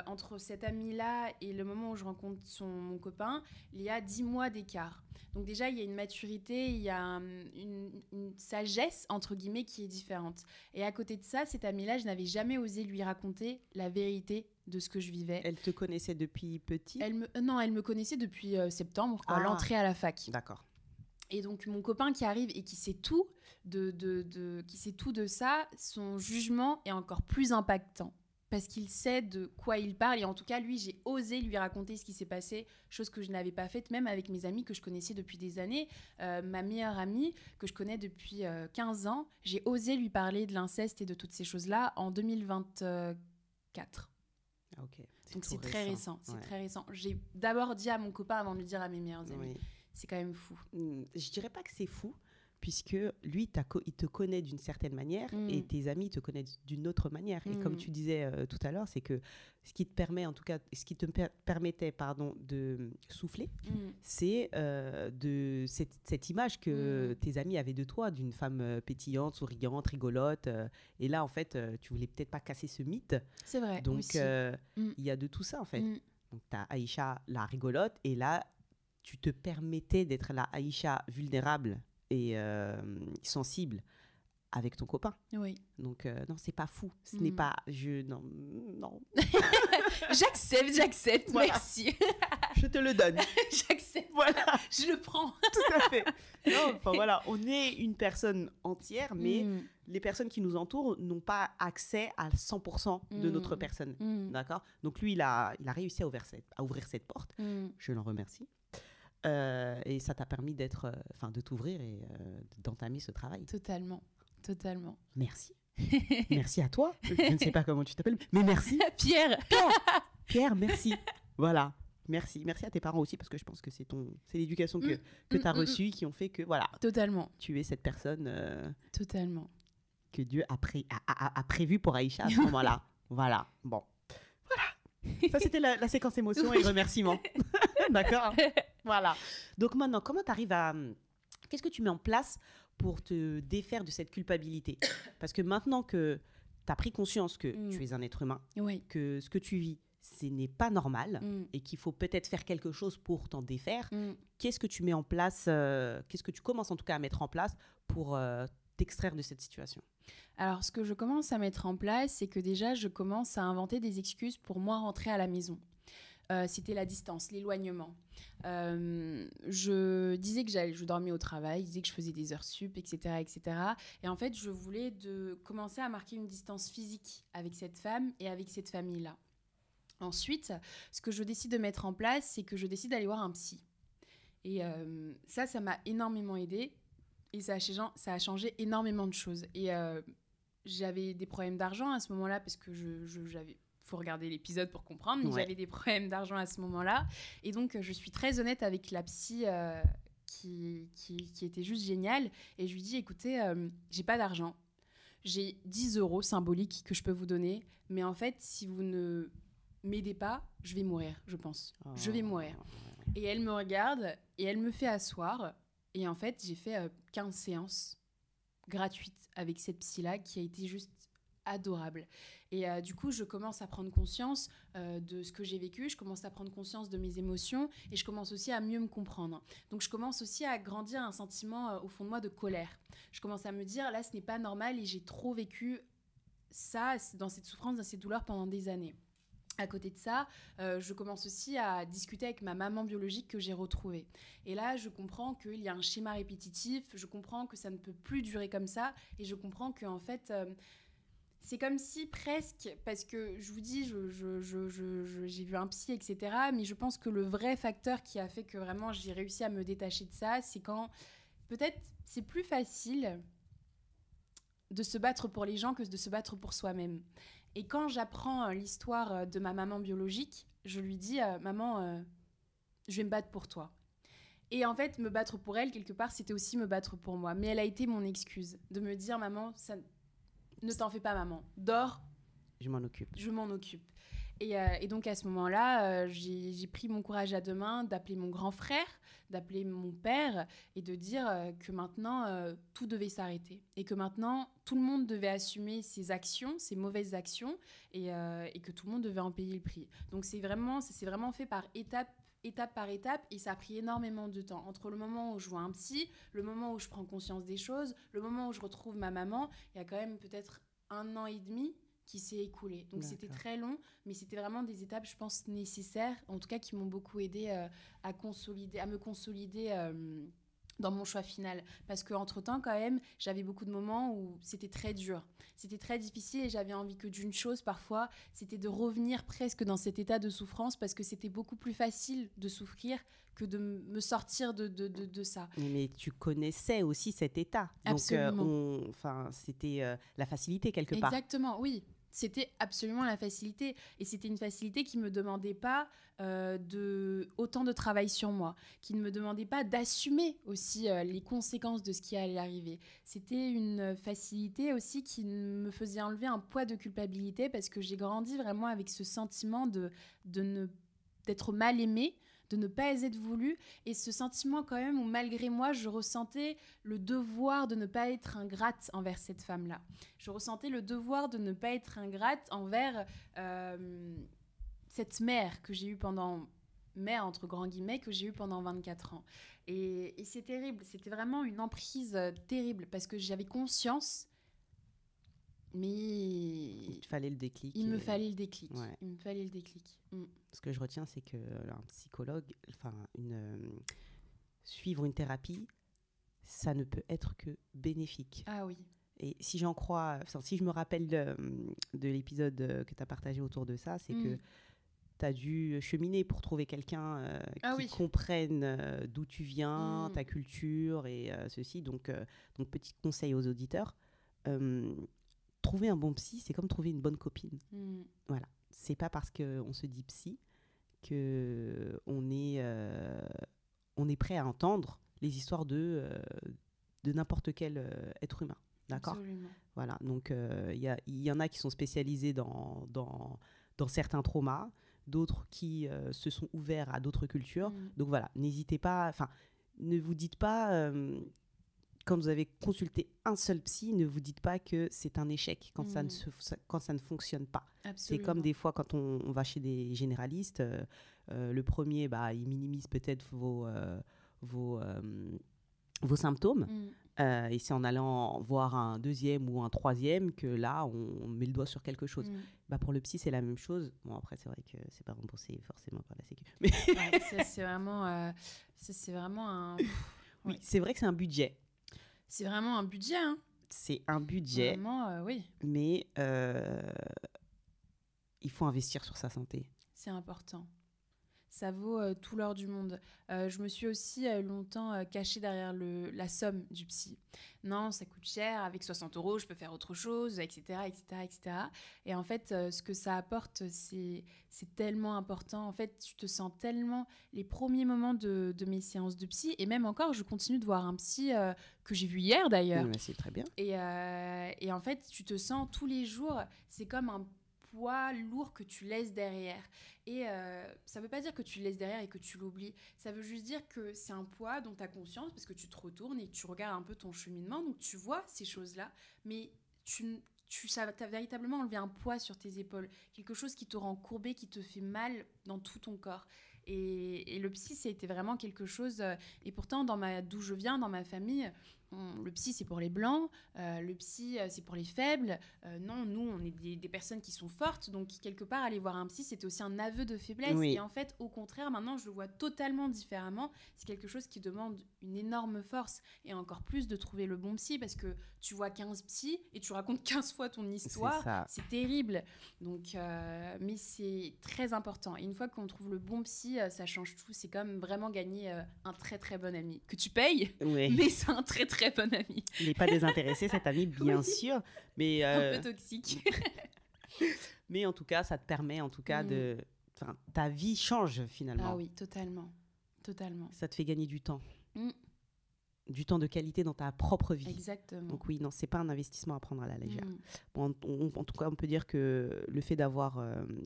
entre cet ami-là et le moment où je rencontre mon copain, il y a 10 mois d'écart. Donc déjà, il y a une maturité, il y a une sagesse, entre guillemets, qui est différente. Et à côté de ça, cet ami-là, je n'avais jamais osé lui raconter la vérité de ce que je vivais. Elle te connaissait depuis petit ? Non, elle me connaissait depuis septembre, l'entrée à la fac. D'accord. Et donc, mon copain qui arrive et qui sait tout qui sait tout de ça, son jugement est encore plus impactant. Parce qu'il sait de quoi il parle. Et en tout cas, lui, j'ai osé lui raconter ce qui s'est passé, chose que je n'avais pas faite, même avec mes amis que je connaissais depuis des années. Ma meilleure amie, que je connais depuis 15 ans, j'ai osé lui parler de l'inceste et de toutes ces choses-là en 2024. Ah, ok. Donc c'est très récent. C'est très récent. J'ai d'abord dit à mon copain avant de le dire à mes meilleures amies. Oui. C'est quand même fou. Je dirais pas que c'est fou, puisque lui, il te connaît d'une certaine manière et tes amis te connaissent d'une autre manière. Et comme tu disais tout à l'heure, c'est que ce qui te permet, en tout cas, ce qui te permettait, de souffler, c'est cette image que tes amis avaient de toi, d'une femme pétillante, souriante, rigolote. Et là, en fait, tu voulais peut-être pas casser ce mythe. C'est vrai. Donc, il y a de tout ça, en fait. Donc, tu as Aïcha, la rigolote, et là, tu te permettais d'être la Aïcha vulnérable et sensible avec ton copain. Oui. Donc, non, c'est pas fou. Ce n'est pas... Non. J'accepte. Voilà. Merci. Je te le donne. J'accepte. Voilà. Je le prends. Tout à fait. Non, enfin, voilà, on est une personne entière, mais les personnes qui nous entourent n'ont pas accès à 100% de notre personne. D'accord ? Donc, lui, il a réussi à ouvrir cette porte. Je l'en remercie. Et ça t'a permis de t'ouvrir et d'entamer ce travail. Totalement. Merci. Merci à toi. Je ne sais pas comment tu t'appelles, mais merci. Pierre, merci. Voilà. Merci à tes parents aussi, parce que je pense que c'est l'éducation que tu as reçue qui ont fait que, voilà. Totalement. Tu es cette personne totalement. Que Dieu a prévu pour Aïcha à ce moment-là. Voilà. Bon. Voilà. Ça, c'était la séquence émotions et remerciements. D'accord ? Voilà. Donc maintenant, comment tu arrives à... Qu'est-ce que tu mets en place pour te défaire de cette culpabilité ? Parce que maintenant que tu as pris conscience que tu es un être humain, que ce que tu vis, ce n'est pas normal et qu'il faut peut-être faire quelque chose pour t'en défaire, qu'est-ce que tu mets en place, qu'est-ce que tu commences en tout cas à mettre en place pour t'extraire de cette situation ? Alors, ce que je commence à mettre en place, c'est que déjà, je commence à inventer des excuses pour moi rentrer à la maison. C'était la distance, l'éloignement. Je disais que je dormais au travail, je disais que je faisais des heures sup, etc. Et en fait, je voulais commencer à marquer une distance physique avec cette femme et avec cette famille-là. Ensuite, ce que je décide de mettre en place, c'est que je décide d'aller voir un psy. Et ça m'a énormément aidée et ça a changé énormément de choses. Et j'avais des problèmes d'argent à ce moment-là parce que j'avais... faut regarder l'épisode pour comprendre, mais j'avais des problèmes d'argent à ce moment-là. Et donc, je suis très honnête avec la psy qui était juste géniale. Et je lui dis, écoutez, j'ai pas d'argent. J'ai 10 € symboliques que je peux vous donner. Mais en fait, si vous ne m'aidez pas, je vais mourir, je pense. Je vais mourir. Et elle me regarde et elle me fait asseoir. Et en fait, j'ai fait 15 séances gratuites avec cette psy-là qui a été juste adorable. Et du coup, je commence à prendre conscience de ce que j'ai vécu, je commence à prendre conscience de mes émotions et je commence aussi à mieux me comprendre. Donc, je commence aussi à grandir un sentiment au fond de moi de colère. Je commence à me dire, là, ce n'est pas normal et j'ai trop vécu ça, dans cette souffrance, dans cette douleur pendant des années. À côté de ça, je commence aussi à discuter avec ma maman biologique que j'ai retrouvée. Et là, je comprends qu'il y a un schéma répétitif, je comprends que ça ne peut plus durer comme ça, et je comprends qu'en fait, c'est comme si presque, parce que je vous dis, j'ai vu un psy, etc., mais je pense que le vrai facteur qui a fait que vraiment j'ai réussi à me détacher de ça, c'est quand peut-être c'est plus facile de se battre pour les gens que de se battre pour soi-même. Et quand j'apprends l'histoire de ma maman biologique, je lui dis maman, je vais me battre pour toi. Et en fait, me battre pour elle, quelque part, c'était aussi me battre pour moi. Mais elle a été mon excuse de me dire maman, ça, ne t'en fais pas maman, dors. Je m'en occupe. Je m'en occupe. Et donc à ce moment-là, j'ai pris mon courage à deux mains d'appeler mon grand frère, d'appeler mon père et de dire que maintenant, tout devait s'arrêter. Et que maintenant, tout le monde devait assumer ses actions, ses mauvaises actions, et que tout le monde devait en payer le prix. Donc ça s'est vraiment fait par étape par étape, et ça a pris énormément de temps. Entre le moment où je vois un psy, le moment où je prends conscience des choses, le moment où je retrouve ma maman, il y a quand même peut-être 1 an et demi qui s'est écoulé. Donc c'était très long, mais c'était vraiment des étapes, je pense, nécessaires, en tout cas qui m'ont beaucoup aidé à me consolider dans mon choix final. Parce qu'entre-temps, quand même, j'avais beaucoup de moments où c'était très dur. C'était très difficile et j'avais envie que d'une chose, parfois, c'était de revenir presque dans cet état de souffrance parce que c'était beaucoup plus facile de souffrir que de me sortir de ça. Mais tu connaissais aussi cet état. Absolument. Donc, c'était la facilité quelque part. Exactement, oui. C'était absolument la facilité. Et c'était une facilité qui ne me demandait pas autant de travail sur moi, qui ne me demandait pas d'assumer aussi les conséquences de ce qui allait arriver. C'était une facilité aussi qui me faisait enlever un poids de culpabilité parce que j'ai grandi vraiment avec ce sentiment d'être mal aimée, de ne pas être voulu, et ce sentiment quand même où malgré moi je ressentais le devoir de ne pas être ingrate envers cette femme-là. Je ressentais le devoir de ne pas être ingrate envers cette mère que j'ai eue mère entre grands guillemets, que j'ai eue pendant 24 ans. Et c'est terrible, c'était vraiment une emprise terrible parce que j'avais conscience, mais il fallait le déclic. Il me fallait le déclic. Ouais. Il me fallait le déclic. Ce que je retiens, c'est que un psychologue, suivre une thérapie, ça ne peut être que bénéfique. Ah oui. Et si j'en crois, si je me rappelle de l'épisode que tu as partagé autour de ça, c'est que tu as dû cheminer pour trouver quelqu'un qui comprenne d'où tu viens, ta culture et ceci. Donc, petit conseil aux auditeurs, trouver un bon psy, c'est comme trouver une bonne copine. Voilà. C'est pas parce qu'on se dit psy qu'on est prêt à entendre les histoires de n'importe quel être humain. D'accord ? Absolument. Voilà. Donc, il y en a qui sont spécialisés dans certains traumas, d'autres qui se sont ouverts à d'autres cultures. Donc, voilà. N'hésitez pas... ne vous dites pas... quand vous avez consulté un seul psy, ne vous dites pas que c'est un échec quand ça ne fonctionne pas. Absolument. C'est comme des fois quand on va chez des généralistes, le premier, il minimise peut-être vos symptômes. Et c'est en allant voir un deuxième ou un troisième que là, on met le doigt sur quelque chose. Pour le psy, c'est la même chose. Bon, après, c'est vrai que c'est pas remboursé forcément par la Sécu. Mais ça, c'est vraiment un... Oui, c'est vrai que c'est un budget. C'est vraiment un budget, hein. C'est un budget. Vraiment, oui. Mais il faut investir sur sa santé. C'est important. Ça vaut tout l'or du monde. Je me suis aussi longtemps cachée derrière la somme du psy. Non, ça coûte cher, avec 60 € je peux faire autre chose, etc. etc., etc. Et en fait, ce que ça apporte, c'est tellement important. En fait, tu te sens tellement... Les premiers moments de mes séances de psy, et même encore, je continue de voir un psy que j'ai vu hier d'ailleurs. C'est très bien. Et en fait, tu te sens tous les jours, c'est comme un poids lourd que tu laisses derrière. Et ça veut pas dire que tu le laisses derrière et que tu l'oublies. Ça veut juste dire que c'est un poids dont tu as conscience parce que tu te retournes et tu regardes un peu ton cheminement. Donc tu vois ces choses-là, mais ça t'as véritablement enlevé un poids sur tes épaules. Quelque chose qui te rend courbé, qui te fait mal dans tout ton corps. Et le psy, ça a été vraiment quelque chose... et pourtant, d'où je viens, dans ma famille... le psy, c'est pour les blancs, le psy, c'est pour les faibles. Non, nous, on est des personnes qui sont fortes. Donc, quelque part, aller voir un psy, c'était aussi un aveu de faiblesse. Oui. Et en fait, au contraire, maintenant, je le vois totalement différemment. C'est quelque chose qui demande une énorme force. Et encore plus de trouver le bon psy, parce que tu vois 15 psys et tu racontes 15 fois ton histoire. C'est terrible. Donc, mais c'est très important. Et une fois qu'on trouve le bon psy, ça change tout. C'est comme vraiment gagner un très, très bon ami. Que tu payes, mais c'est un très, très bon ami. Il n'est pas désintéressé, cet ami, bien sûr. Mais, un peu toxique. Mais en tout cas, ça te permet, en tout cas, ta vie change finalement. Ah oui, totalement. Totalement. Ça te fait gagner du temps. Du temps de qualité dans ta propre vie. Exactement. Donc oui, non, c'est pas un investissement à prendre à la légère. Bon, en tout cas, on peut dire que le fait d'avoir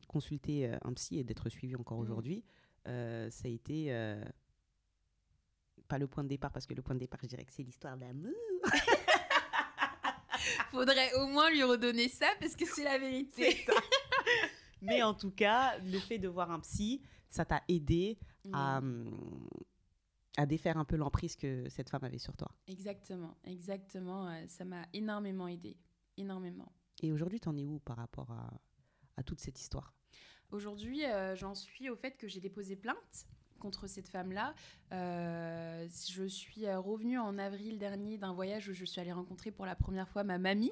consulté un psy et d'être suivi encore aujourd'hui, ça a été... pas le point de départ, parce que le point de départ, je dirais que c'est l'histoire d'amour. Faudrait au moins lui redonner ça, parce que c'est la vérité. C'est ça. Mais en tout cas, le fait de voir un psy, ça t'a aidé à défaire un peu l'emprise que cette femme avait sur toi. Exactement, exactement. Ça m'a énormément aidé, énormément. Et aujourd'hui, t'en es où par rapport à toute cette histoire ? Aujourd'hui, j'en suis au fait que j'ai déposé plainte contre cette femme-là. Je suis revenue en avril dernier d'un voyage où je suis allée rencontrer pour la première fois ma mamie.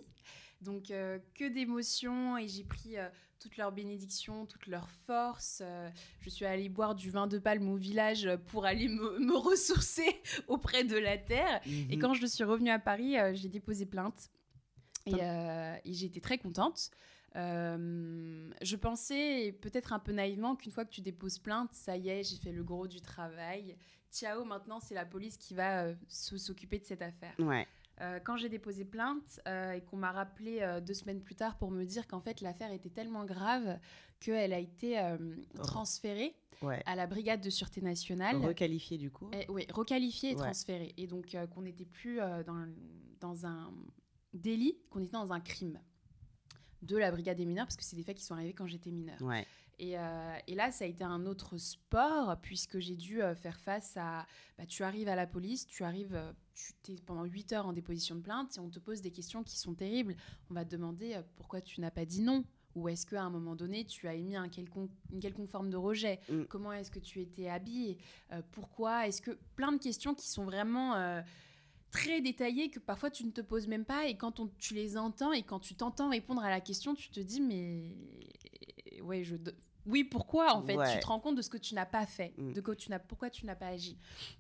Donc, que d'émotions, et j'ai pris toutes leurs bénédictions, toutes leurs forces. Je suis allée boire du vin de palme au village pour aller me ressourcer auprès de la terre. Et quand je suis revenue à Paris, j'ai déposé plainte. Et j'ai été très contente. Je pensais, peut-être un peu naïvement, qu'une fois que tu déposes plainte, ça y est, j'ai fait le gros du travail. Ciao, maintenant c'est la police qui va s'occuper de cette affaire. Ouais. Quand j'ai déposé plainte et qu'on m'a rappelé 2 semaines plus tard pour me dire qu'en fait l'affaire était tellement grave qu'elle a été transférée à la brigade de sûreté nationale. Requalifiée du coup. Oui, requalifiée et transférée. Et donc qu'on n'était plus dans un délit, qu'on était dans un crime de la brigade des mineurs, parce que c'est des faits qui sont arrivés quand j'étais mineure. Ouais. Et là, ça a été un autre sport, puisque j'ai dû faire face à... tu arrives à la police, tu t'es pendant 8 heures en déposition de plainte, et on te pose des questions qui sont terribles. On va te demander pourquoi tu n'as pas dit non, ou est-ce qu'à un moment donné, tu as émis une quelconque forme de rejet. Comment est-ce que tu étais habillée, pourquoi est-ce que... Plein de questions qui sont vraiment... très détaillées, que parfois tu ne te poses même pas, et quand tu les entends et quand tu t'entends répondre à la question, tu te dis mais ouais, oui, pourquoi en fait, tu te rends compte de ce que tu n'as pas fait, pourquoi tu n'as pas agi.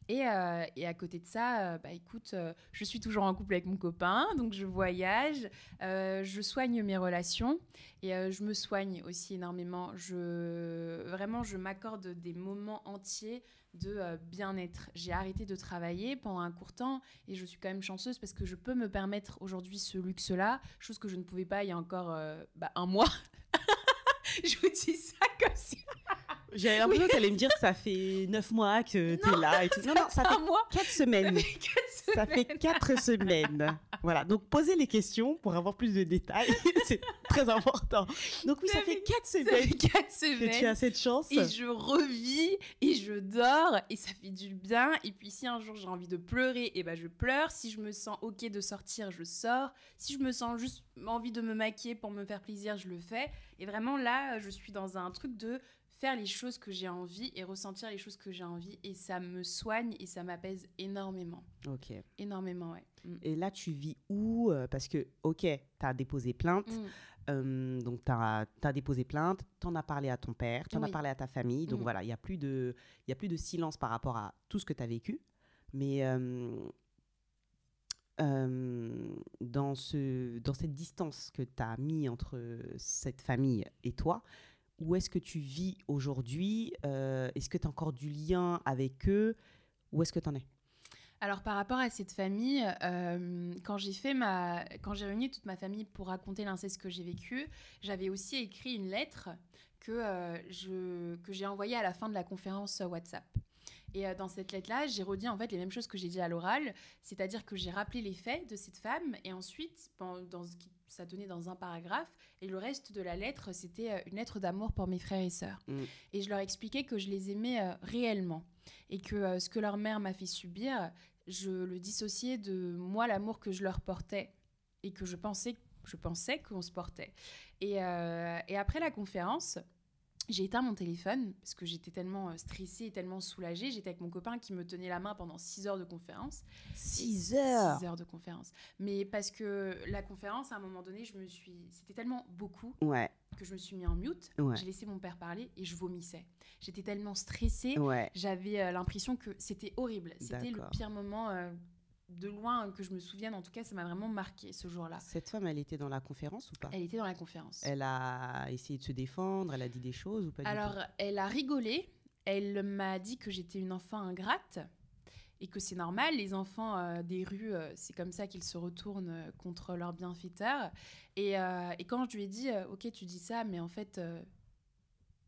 Et à côté de ça, écoute, je suis toujours en couple avec mon copain, donc je voyage, je soigne mes relations, et je me soigne aussi énormément. Vraiment, je m'accorde des moments entiers de bien-être. J'ai arrêté de travailler pendant un court temps, et je suis quand même chanceuse parce que je peux me permettre aujourd'hui ce luxe-là, chose que je ne pouvais pas il y a encore un mois. Je vous dis ça comme si... J'avais l'impression que tu allais me dire que ça fait 9 mois que tu es là. Et tout. Non, ça fait 4 semaines. Ça fait 4 semaines. Voilà, donc posez les questions pour avoir plus de détails. C'est très important. Donc oui, ça fait 4 semaines que tu as cette chance. Et je revis, et je dors, et ça fait du bien. Et puis si un jour j'ai envie de pleurer, je pleure. Si je me sens OK de sortir, je sors. Si je me sens juste envie de me maquiller pour me faire plaisir, je le fais. Et vraiment là, je suis dans un truc de faire les choses que j'ai envie et ressentir les choses que j'ai envie, et ça me soigne et ça m'apaise énormément. Ok. Énormément, ouais. Et là, tu vis où ? Parce que, ok, tu as déposé plainte. donc tu as déposé plainte, tu en as parlé à ton père, tu en as parlé à ta famille. Donc voilà, il n'y a plus de silence par rapport à tout ce que tu as vécu. Mais dans cette distance que tu as mis entre cette famille et toi, où est-ce que tu vis aujourd'hui? Est-ce que tu as encore du lien avec eux? Où est-ce que tu en es? Alors, par rapport à cette famille, quand j'ai réuni toute ma famille pour raconter l'inceste que j'ai vécu, j'avais aussi écrit une lettre que j'ai envoyée à la fin de la conférence WhatsApp. Et dans cette lettre-là, j'ai redit en fait les mêmes choses que j'ai dit à l'oral, c'est-à-dire que j'ai rappelé les faits de cette femme et ensuite, ça donnait dans un paragraphe, et le reste de la lettre, c'était une lettre d'amour pour mes frères et sœurs. Et je leur expliquais que je les aimais réellement et que ce que leur mère m'a fait subir, je le dissociais de moi, l'amour que je leur portais et que je pensais qu'on se portait. Et après la conférence, j'ai éteint mon téléphone parce que j'étais tellement stressée et tellement soulagée. J'étais avec mon copain qui me tenait la main pendant 6 heures de conférence. 6 heures 6 heures de conférence. Mais parce que la conférence, à un moment donné, c'était tellement beaucoup que je me suis mis en mute. J'ai laissé mon père parler et je vomissais. J'étais tellement stressée. J'avais l'impression que c'était horrible. C'était le pire moment de loin que je me souvienne. En tout cas, ça m'a vraiment marqué ce jour-là. Cette femme, elle était dans la conférence ou pas? Elle était dans la conférence. Elle a essayé de se défendre, elle a dit des choses ou pas? Alors, elle a rigolé. Elle m'a dit que j'étais une enfant ingrate et que c'est normal. Les enfants des rues, c'est comme ça qu'ils se retournent contre leurs bienfaiteurs. Et quand je lui ai dit, ok, tu dis ça, mais en fait,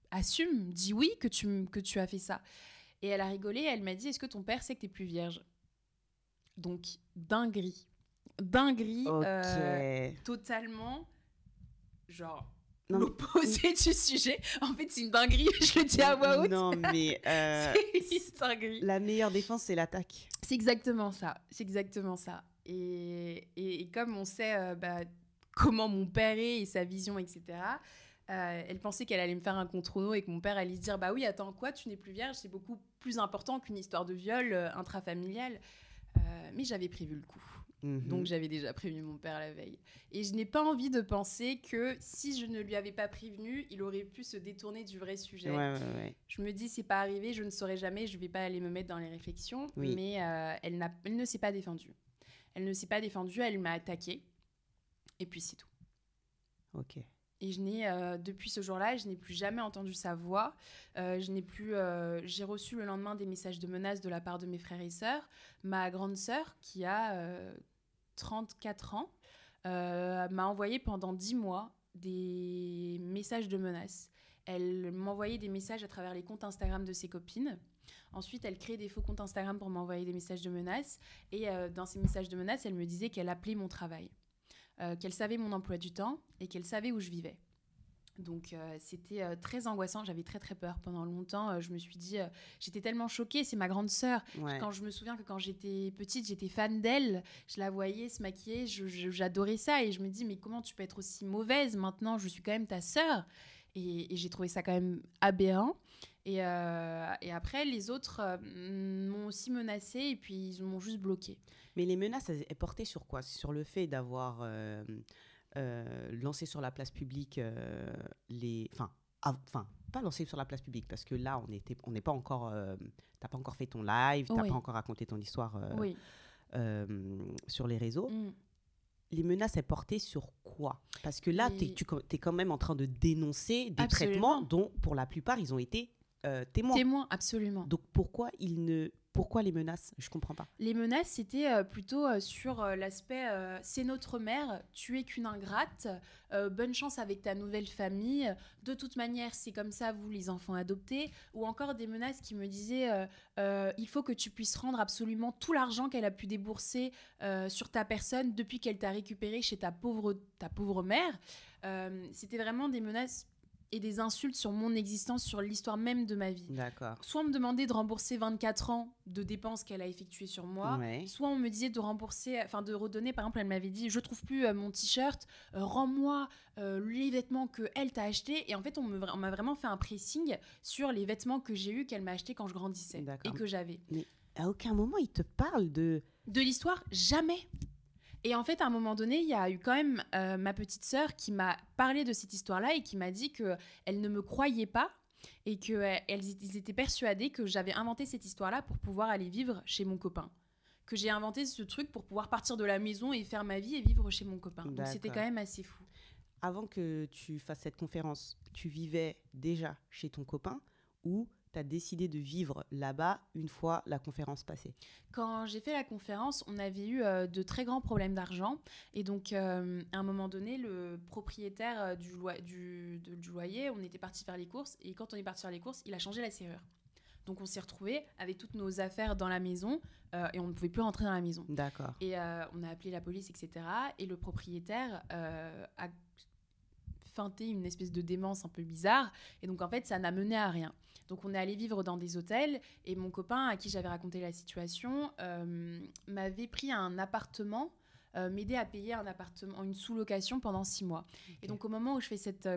assume, dis oui que tu as fait ça. Et elle a rigolé. Elle m'a dit, est-ce que ton père sait que t'es plus vierge? Donc, dinguerie, totalement, genre, l'opposé du sujet. En fait, c'est une dinguerie, je le dis à voix haute. Non, mais c'est une dinguerie. La meilleure défense, c'est l'attaque. C'est exactement ça, Et comme on sait comment mon père est et sa vision, etc., elle pensait qu'elle allait me faire un contre-no et que mon père allait se dire, bah oui, attends, quoi, tu n'es plus vierge, c'est beaucoup plus important qu'une histoire de viol intrafamilial. Mais j'avais prévu le coup. Donc j'avais déjà prévenu mon père la veille. Et je n'ai pas envie de penser que si je ne lui avais pas prévenu, il aurait pu se détourner du vrai sujet. Je me dis, c'est pas arrivé, je ne saurais jamais, je vais pas aller me mettre dans les réflexions. Mais elle ne s'est pas défendue. Elle m'a attaquée. Et puis c'est tout. Ok. Et depuis ce jour-là, je n'ai plus jamais entendu sa voix. J'ai reçu le lendemain des messages de menaces de la part de mes frères et sœurs. Ma grande sœur, qui a 34 ans, m'a envoyé pendant 10 mois des messages de menaces. Elle m'envoyait des messages à travers les comptes Instagram de ses copines. Ensuite, elle créait des faux comptes Instagram pour m'envoyer des messages de menaces. Et dans ces messages de menaces, elle me disait qu'elle appelait mon travail. Qu'elle savait mon emploi du temps et qu'elle savait où je vivais. Donc, c'était très angoissant. J'avais très, très peur. Pendant longtemps, je me suis dit... j'étais tellement choquée. C'est ma grande sœur. Quand je me souviens que quand j'étais petite, j'étais fan d'elle. Je la voyais se maquiller. J'adorais ça. Et je me dis, mais comment tu peux être aussi mauvaise maintenant? Je suis quand même ta sœur. Et j'ai trouvé ça quand même aberrant. Et après, les autres m'ont aussi menacée et puis ils m'ont juste bloquée. Mais les menaces, elles portaient sur quoi? Sur le fait d'avoir lancé sur la place publique pas lancé sur la place publique, parce que là, on n'est pas encore... t'as pas encore fait ton live, t'as pas encore raconté ton histoire sur les réseaux. Les menaces, elles portaient sur quoi? Parce que là, t'es quand même en train de dénoncer des traitements dont, pour la plupart, ils ont été témoins. Témoins, absolument. Donc, pourquoi les menaces? Je comprends pas. Les menaces, c'était plutôt sur l'aspect c'est notre mère, tu es qu'une ingrate, bonne chance avec ta nouvelle famille, de toute manière, c'est comme ça, vous, les enfants adoptés. Ou encore des menaces qui me disaient il faut que tu puisses rendre absolument tout l'argent qu'elle a pu débourser sur ta personne depuis qu'elle t'a récupéré chez ta pauvre mère. C'était vraiment des menaces et des insultes sur mon existence, sur l'histoire même de ma vie. D'accord. Soit on me demandait de rembourser 24 ans de dépenses qu'elle a effectuées sur moi, soit on me disait de redonner, par exemple, elle m'avait dit, je trouve plus mon t-shirt, rends-moi les vêtements qu'elle t'a achetés. Et en fait, on m'a vraiment fait un pressing sur les vêtements que j'ai eus, qu'elle m'a achetés quand je grandissais et que j'avais. Mais à aucun moment, il te parle de l'histoire, jamais. Et en fait, à un moment donné, il y a eu quand même ma petite sœur qui m'a parlé de cette histoire-là et qui m'a dit qu'elle ne me croyait pas et qu'ils étaient persuadés que j'avais inventé cette histoire-là pour pouvoir aller vivre chez mon copain. Que j'ai inventé ce truc pour pouvoir partir de la maison et faire ma vie et vivre chez mon copain. Donc c'était quand même assez fou. Avant que tu fasses cette conférence, tu vivais déjà chez ton copain ou tu as décidé de vivre là-bas une fois la conférence passée? Quand j'ai fait la conférence, on avait eu de très grands problèmes d'argent. Et donc, à un moment donné, le propriétaire du loyer, on était parti faire les courses. Et quand on est parti faire les courses, il a changé la serrure. Donc, on s'est retrouvés avec toutes nos affaires dans la maison et on ne pouvait plus rentrer dans la maison. D'accord. Et on a appelé la police, etc. Et le propriétaire a feinté une espèce de démence un peu bizarre. Et donc, en fait, ça n'a mené à rien. Donc, on est allé vivre dans des hôtels et mon copain, à qui j'avais raconté la situation, m'avait pris un appartement, m'aidait à payer un appartement, une sous-location pendant 6 mois. Okay. Et donc, au moment où je fais cette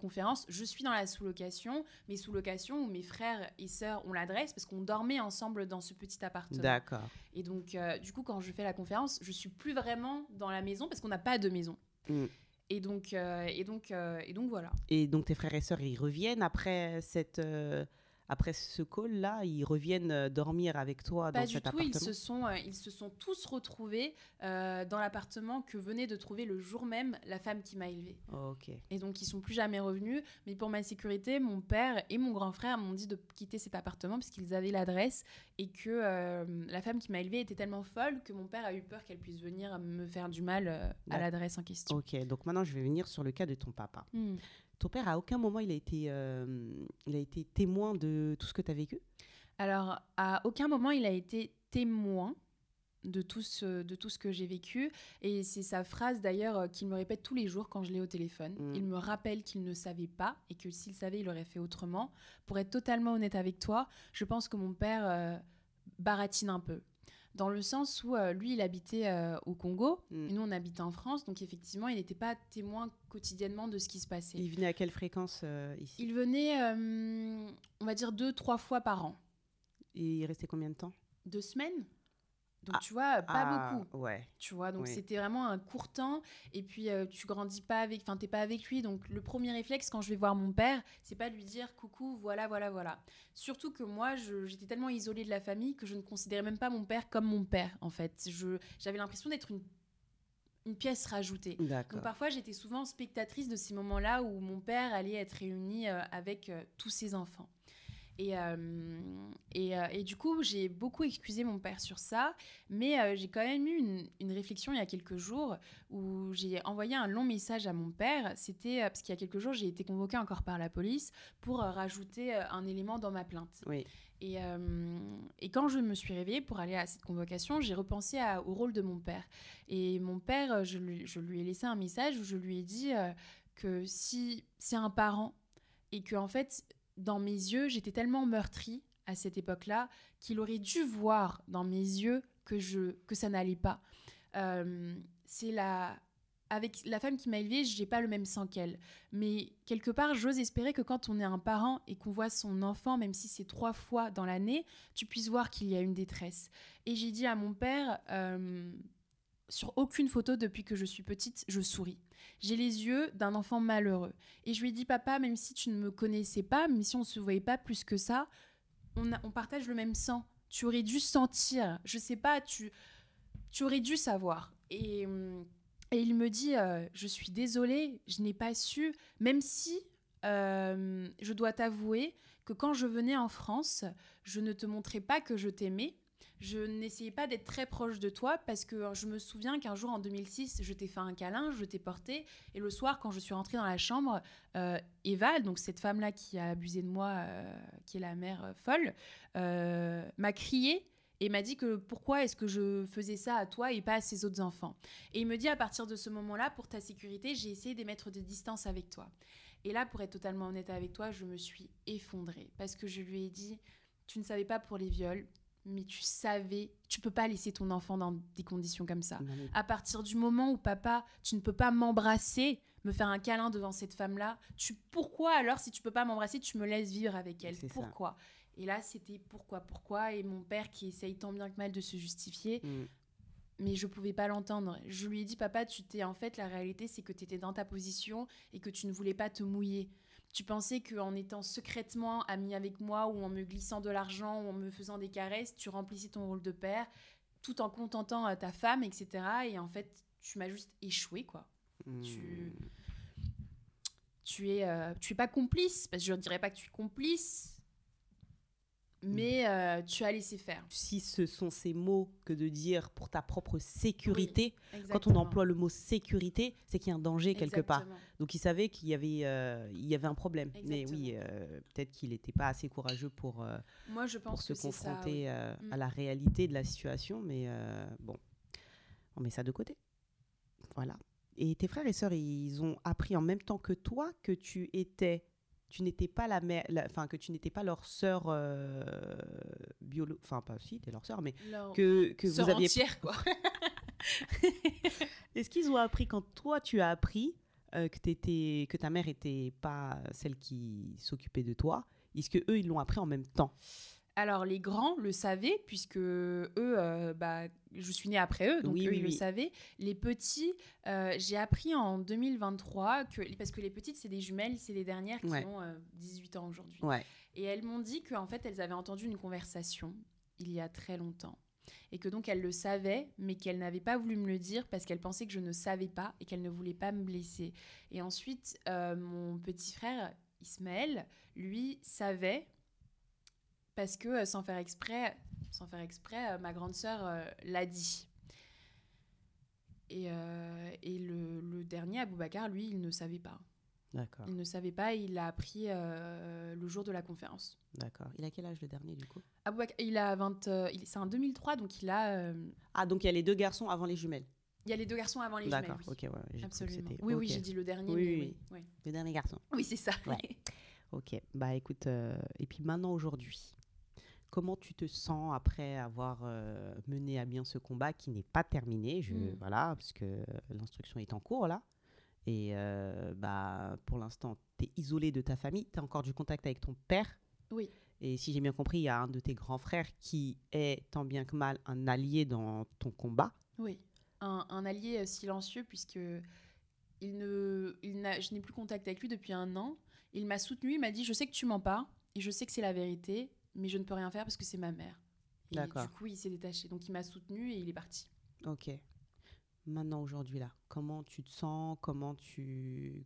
conférence, je suis dans la sous-location, mes sous-locations où mes frères et sœurs ont l'adresse parce qu'on dormait ensemble dans ce petit appartement. D'accord. Et donc, du coup, quand je fais la conférence, je suis plus vraiment dans la maison parce qu'on n'a pas de maison. Et donc voilà. Et donc tes frères et sœurs, ils reviennent après ce call-là, ils reviennent dormir avec toi dans cet appartement? Pas du tout, ils se sont tous retrouvés dans l'appartement que venait de trouver le jour même la femme qui m'a élevée. Oh, ok. Et donc ils sont plus jamais revenus, mais pour ma sécurité, mon père et mon grand frère m'ont dit de quitter cet appartement parce qu'ils avaient l'adresse et que la femme qui m'a élevée était tellement folle que mon père a eu peur qu'elle puisse venir me faire du mal à l'adresse en question. Ok, donc maintenant je vais venir sur le cas de ton papa. Ton père, à aucun moment, il a été témoin de tout ce que tu as vécu? Alors, à aucun moment, il a été témoin de tout ce que j'ai vécu. Et c'est sa phrase, d'ailleurs, qu'il me répète tous les jours quand je l'ai au téléphone. Il me rappelle qu'il ne savait pas et que s'il savait, il aurait fait autrement. Pour être totalement honnête avec toi, je pense que mon père baratine un peu. Dans le sens où lui, il habitait au Congo et nous, on habitait en France. Donc, effectivement, il n'était pas témoin quotidiennement de ce qui se passait. Il venait à quelle fréquence ici? Il venait, on va dire, 2-3 fois par an. Et il restait combien de temps? 2 semaines. Donc, tu vois, pas beaucoup. Ouais. Tu vois, donc c'était vraiment un court temps. Et puis, tu grandis pas avec... Enfin, t'es pas avec lui. Donc, le premier réflexe, quand je vais voir mon père, c'est pas de lui dire « Coucou, voilà, voilà, voilà ». Surtout que moi, j'étais tellement isolée de la famille que je ne considérais même pas mon père comme mon père, en fait. J'avais l'impression d'être une pièce rajoutée. D'accord. Donc, parfois, j'étais souvent spectatrice de ces moments-là où mon père allait être réuni avec tous ses enfants. Et du coup, j'ai beaucoup excusé mon père sur ça, mais j'ai quand même eu une réflexion il y a quelques jours où j'ai envoyé un long message à mon père. C'était parce qu'il y a quelques jours, j'ai été convoquée encore par la police pour rajouter un élément dans ma plainte. Oui. Et quand je me suis réveillée pour aller à cette convocation, j'ai repensé au rôle de mon père. Et mon père, je lui ai laissé un message où je lui ai dit que si c'est un parent et que en fait... Dans mes yeux, j'étais tellement meurtrie à cette époque-là qu'il aurait dû voir dans mes yeux que ça n'allait pas. Avec la femme qui m'a élevée, j'ai pas le même sang qu'elle. Mais quelque part, j'ose espérer que quand on est un parent et qu'on voit son enfant, même si c'est 3 fois dans l'année, tu puisses voir qu'il y a une détresse. Et j'ai dit à mon père... sur aucune photo depuis que je suis petite, je souris. J'ai les yeux d'un enfant malheureux. Et je lui ai dit, papa, même si tu ne me connaissais pas, même si on ne se voyait pas plus que ça, on partage le même sang. Tu aurais dû sentir, je sais pas, tu aurais dû savoir. Et il me dit, je suis désolée, je n'ai pas su, même si je dois t'avouer que quand je venais en France, je ne te montrais pas que je t'aimais. Je n'essayais pas d'être très proche de toi parce que je me souviens qu'un jour en 2006, je t'ai fait un câlin, je t'ai porté et le soir, quand je suis rentrée dans la chambre, Eva, donc cette femme-là qui a abusé de moi, qui est la mère folle, m'a crié et m'a dit que pourquoi est-ce que je faisais ça à toi et pas à ses autres enfants. Et il me dit à partir de ce moment-là, pour ta sécurité, j'ai essayé de mettre des distances avec toi. Et là, pour être totalement honnête avec toi, je me suis effondrée parce que je lui ai dit, tu ne savais pas pour les viols, mais tu savais, tu peux pas laisser ton enfant dans des conditions comme ça. Non. À partir du moment où papa, tu ne peux pas m'embrasser, me faire un câlin devant cette femme-là, pourquoi alors, si tu peux pas m'embrasser, tu me laisses vivre avec elle? C'est pourquoi ça. Et là, c'était pourquoi? Et mon père qui essaye tant bien que mal de se justifier, mais je pouvais pas l'entendre. Je lui ai dit, papa, en fait, la réalité, c'est que tu étais dans ta position et que tu ne voulais pas te mouiller. Tu pensais qu'en étant secrètement ami avec moi ou en me glissant de l'argent ou en me faisant des caresses, tu remplissais ton rôle de père tout en contentant ta femme, etc. Et en fait, tu m'as juste échoué, quoi. Tu es pas complice, parce que je ne dirais pas que tu es complice, mais tu as laissé faire. Si ce sont ces mots que de dire pour ta propre sécurité, quand on Exactement. emploie le mot sécurité, c'est qu'il y a un danger quelque part. Exactement. Donc il savait qu'il y avait un problème. Mais oui, peut-être qu'il n'était pas assez courageux pour Moi, je pense se que c'est confronter ça, oui. à la réalité de la situation. Mais bon, on met ça de côté. Voilà. Et tes frères et sœurs, ils ont appris en même temps que toi que tu n'étais pas la mère, que tu n'étais pas leur sœur biologique, enfin pas si, t'es leur sœur, mais que sœur vous aviez entière, quoi. Est-ce qu'ils ont appris quand toi tu as appris que ta mère était pas celle qui s'occupait de toi? Est-ce que eux ils l'ont appris en même temps? Alors, les grands le savaient, puisque eux, je suis née après eux, donc Oui, eux, oui, ils le oui. savaient. Les petits, j'ai appris en 2023, parce que les petites, c'est des jumelles, c'est les dernières qui ont 18 ans aujourd'hui. Ouais. Et elles m'ont dit qu'en fait, elles avaient entendu une conversation il y a très longtemps. Et que donc, elles le savaient, mais qu'elles n'avaient pas voulu me le dire parce qu'elles pensaient que je ne savais pas et qu'elles ne voulaient pas me blesser. Et ensuite, mon petit frère, Ismaël, lui, savait... Parce que sans faire exprès, ma grande sœur l'a dit. Et le dernier, Aboubacar, lui, il ne savait pas. D'accord. Il ne savait pas, il l'a appris le jour de la conférence. D'accord. Il a quel âge le dernier du coup? Aboubacar, il a 20... c'est en 2003, donc il a... Ah, donc il y a les deux garçons avant les jumelles. Il y a les deux garçons avant les jumelles, D'accord, oui. ok, ouais. Absolument. C'était... Oui, okay. oui, j'ai dit le dernier, oui, mais oui. Le dernier garçon. Oui, c'est ça. Ouais. Ok, bah écoute, et puis maintenant aujourd'hui, comment tu te sens après avoir mené à bien ce combat qui n'est pas terminé, voilà, parce que l'instruction est en cours là, et bah pour l'instant, tu es isolé de ta famille, tu as encore du contact avec ton père. Oui. Et si j'ai bien compris, il y a un de tes grands frères qui est tant bien que mal un allié dans ton combat. Oui, un allié silencieux puisque je n'ai plus contact avec lui depuis 1 an. Il m'a soutenu, il m'a dit « Je sais que tu mens pas et je sais que c'est la vérité, mais je ne peux rien faire parce que c'est ma mère. » Et D'accord. du coup, il s'est détaché. Donc, il m'a soutenu et il est parti. Ok. Maintenant, aujourd'hui, là, comment tu te sens? Comment tu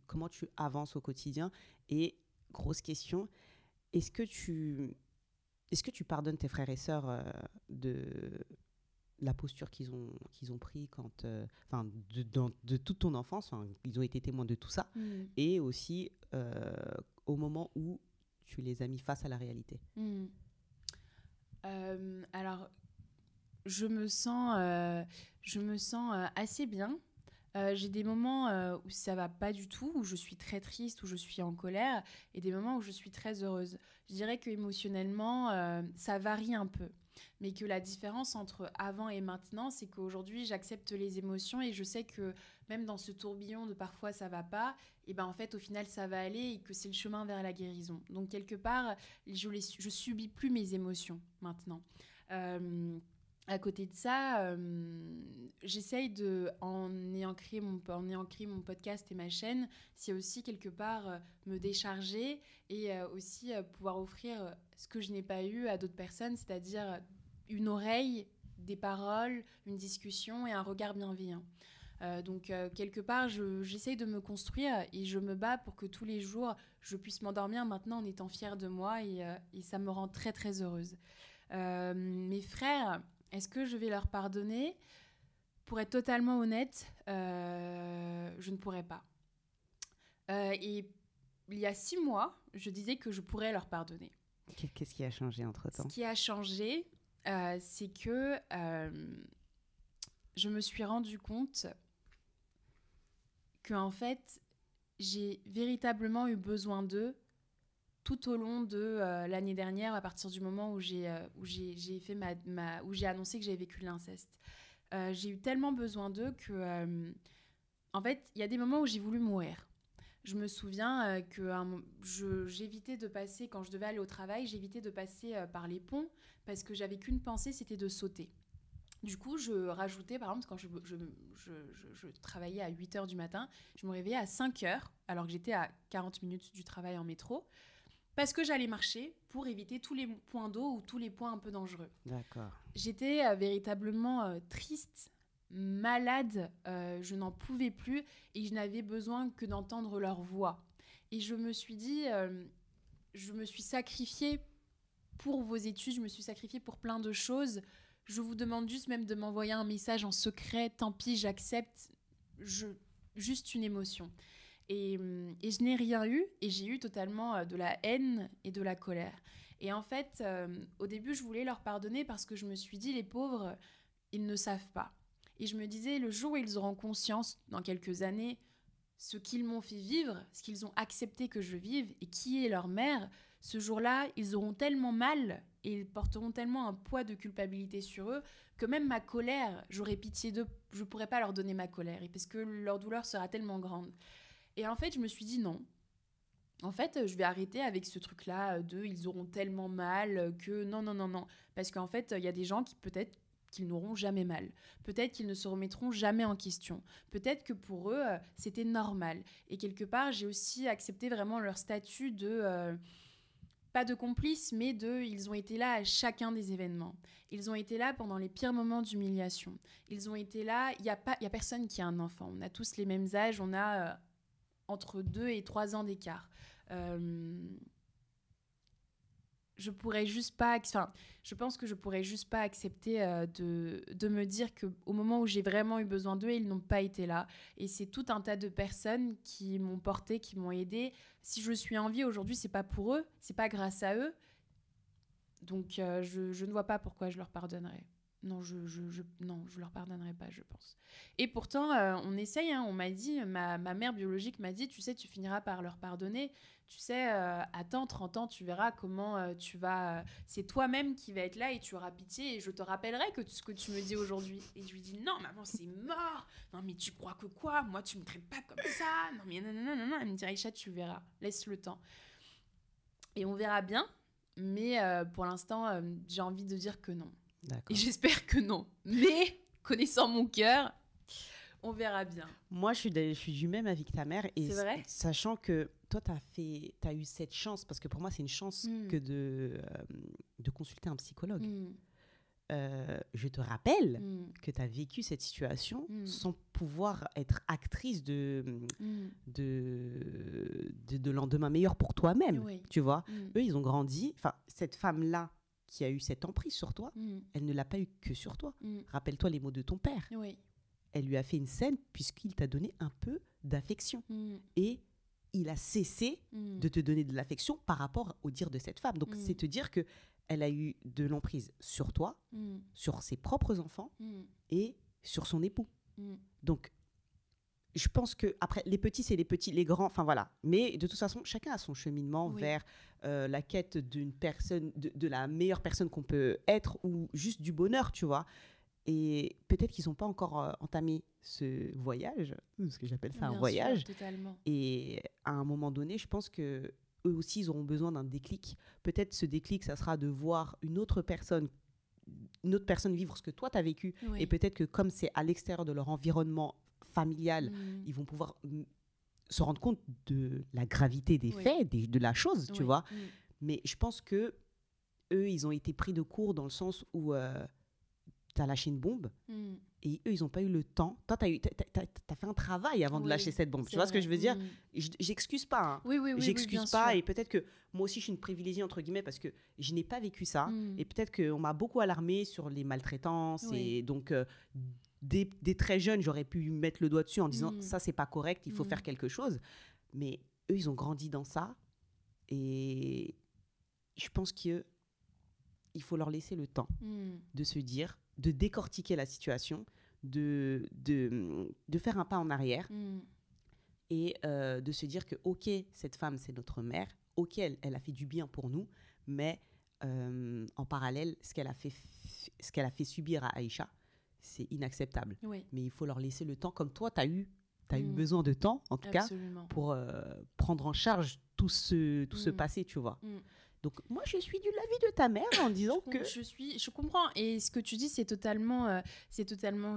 avances au quotidien? Et grosse question, est-ce que tu pardonnes tes frères et sœurs de la posture qu'ils ont pris quand, de toute ton enfance, ils ont été témoins de tout ça, et aussi au moment où tu les as mis face à la réalité? Alors, je me sens assez bien. J'ai des moments où ça va pas du tout, où je suis très triste, où je suis en colère, et des moments où je suis très heureuse. Je dirais qu'émotionnellement, ça varie un peu. Mais que la différence entre avant et maintenant, c'est qu'aujourd'hui, j'accepte les émotions et je sais que même dans ce tourbillon de parfois ça va pas, et ben en fait, au final, ça va aller et que c'est le chemin vers la guérison. Donc, quelque part, je subis plus mes émotions maintenant. À côté de ça, j'essaye en ayant créé mon podcast et ma chaîne, c'est aussi quelque part me décharger et aussi pouvoir offrir ce que je n'ai pas eu à d'autres personnes, c'est-à-dire une oreille, des paroles, une discussion et un regard bienveillant. Donc, quelque part, j'essaye de me construire et je me bats pour que tous les jours, je puisse m'endormir maintenant en étant fière de moi et ça me rend très, très heureuse. Mes frères... Est-ce que je vais leur pardonner? Pour être totalement honnête, je ne pourrais pas. Et il y a 6 mois, je disais que je pourrais leur pardonner. Qu'est-ce qui a changé entre-temps? Ce qui a changé, c'est que je me suis rendu compte qu'en fait, j'ai véritablement eu besoin d'eux tout au long de l'année dernière, à partir du moment où j'ai annoncé que j'avais vécu l'inceste. J'ai eu tellement besoin d'eux que, en fait, il y a des moments où j'ai voulu mourir. Je me souviens que j'évitais de passer, quand je devais aller au travail, j'évitais de passer par les ponts parce que j'avais qu'une pensée, c'était de sauter. Du coup, je rajoutais, par exemple, quand je travaillais à 8 heures du matin, je me réveillais à 5 heures, alors que j'étais à 40 minutes du travail en métro, parce que j'allais marcher pour éviter tous les points d'eau ou tous les points un peu dangereux. D'accord. J'étais véritablement triste, malade, je n'en pouvais plus et je n'avais besoin que d'entendre leur voix. Et je me suis dit, je me suis sacrifiée pour vos études, je me suis sacrifiée pour plein de choses. Je vous demande juste même de m'envoyer un message en secret, tant pis, j'accepte, juste une émotion. Et je n'ai rien eu, et j'ai eu totalement de la haine et de la colère. Et en fait, au début, je voulais leur pardonner parce que je me suis dit, les pauvres, ils ne savent pas. Et je me disais, le jour où ils auront conscience, dans quelques années, ce qu'ils m'ont fait vivre, ce qu'ils ont accepté que je vive, et qui est leur mère, ce jour-là, ils auront tellement mal, et ils porteront tellement un poids de culpabilité sur eux, que même ma colère, j'aurais pitié d'eux, je ne pourrais pas leur donner ma colère, et parce que leur douleur sera tellement grande. Et en fait, je me suis dit non. En fait, je vais arrêter avec ce truc-là de ils auront tellement mal que non, non, non, non. Parce qu'en fait, il y a des gens qui peut-être qu'ils n'auront jamais mal. Peut-être qu'ils ne se remettront jamais en question. Peut-être que pour eux, c'était normal. Et quelque part, j'ai aussi accepté vraiment leur statut de, pas de complice, mais de, ils ont été là à chacun des événements. Ils ont été là pendant les pires moments d'humiliation. Ils ont été là, il y a personne qui a un enfant. On a tous les mêmes âges, on a entre 2 et 3 ans d'écart. Je pourrais juste pas, enfin, je pense que je pourrais juste pas accepter de me dire qu'au moment où j'ai vraiment eu besoin d'eux, ils n'ont pas été là. Et c'est tout un tas de personnes qui m'ont porté, qui m'ont aidé. Si je suis en vie aujourd'hui, c'est pas pour eux, c'est pas grâce à eux. Donc je ne vois pas pourquoi je leur pardonnerais. Non, non, je leur pardonnerai pas, je pense. Et pourtant, on essaye, hein, on m'a dit, ma mère biologique m'a dit, tu sais, tu finiras par leur pardonner. Tu sais, attends, 30 ans, tu verras comment tu vas... c'est toi-même qui vas être là et tu auras pitié et je te rappellerai que ce que tu me dis aujourd'hui. Et je lui dis, non, maman, c'est mort. Non, mais tu crois que quoi? Moi, tu me traites pas comme ça. Non, mais non, non, non, non. Elle me dit, Aïcha, tu verras. Laisse le temps. Et on verra bien. Mais pour l'instant, j'ai envie de dire que non. D'accord. Et j'espère que non. Mais, connaissant mon cœur, on verra bien. Moi, je suis du même avis que ta mère. Et c'est vrai? Sachant que toi, tu as eu cette chance, parce que pour moi, c'est une chance que de consulter un psychologue. Je te rappelle que tu as vécu cette situation sans pouvoir être actrice de lendemain meilleur pour toi-même. Oui. Tu vois, eux, ils ont grandi. Enfin, cette femme-là qui a eu cette emprise sur toi, elle ne l'a pas eu que sur toi. Rappelle-toi les mots de ton père. Oui. Elle lui a fait une scène puisqu'il t'a donné un peu d'affection. Et il a cessé de te donner de l'affection par rapport au dire de cette femme. Donc, c'est te dire qu'elle a eu de l'emprise sur toi, sur ses propres enfants et sur son époux. Donc, je pense que après les petits, c'est les petits, les grands, enfin voilà. Mais de toute façon, chacun a son cheminement vers la quête d'une personne, de la meilleure personne qu'on peut être ou juste du bonheur, tu vois. Et peut-être qu'ils n'ont pas encore entamé ce voyage, parce que j'appelle ça un voyage. Sûr, totalement. Et à un moment donné, je pense que eux aussi, ils auront besoin d'un déclic. Peut-être ce déclic, ça sera de voir une autre personne vivre ce que toi, tu as vécu. Oui. Et peut-être que comme c'est à l'extérieur de leur environnement familial, ils vont pouvoir se rendre compte de la gravité des faits, de la chose, tu vois. Mais je pense que eux, ils ont été pris de court dans le sens où tu as lâché une bombe et eux, ils n'ont pas eu le temps. Toi, tu as fait un travail avant de lâcher cette bombe. Tu vois ce que je veux dire? J'excuse pas. Hein. Oui, j'excuse pas. Sûr. Et peut-être que moi aussi, je suis une privilégiée, entre guillemets, parce que je n'ai pas vécu ça. Et peut-être qu'on m'a beaucoup alarmée sur les maltraitances. Et donc, dès très jeune, j'aurais pu mettre le doigt dessus en disant ça, c'est pas correct, il faut faire quelque chose. Mais eux, ils ont grandi dans ça. Et je pense qu'il faut leur laisser le temps de se dire, de décortiquer la situation, de faire un pas en arrière et de se dire que, OK, cette femme, c'est notre mère. OK, elle a fait du bien pour nous, mais en parallèle, ce qu'elle a fait subir à Aïcha, c'est inacceptable. Oui. Mais il faut leur laisser le temps, comme toi, tu as eu besoin de temps, en tout Absolument. cas, pour prendre en charge tout ce passé, tu vois. Donc, moi, je suis de l'avis de ta mère en disant que... Je comprends. Et ce que tu dis, c'est totalement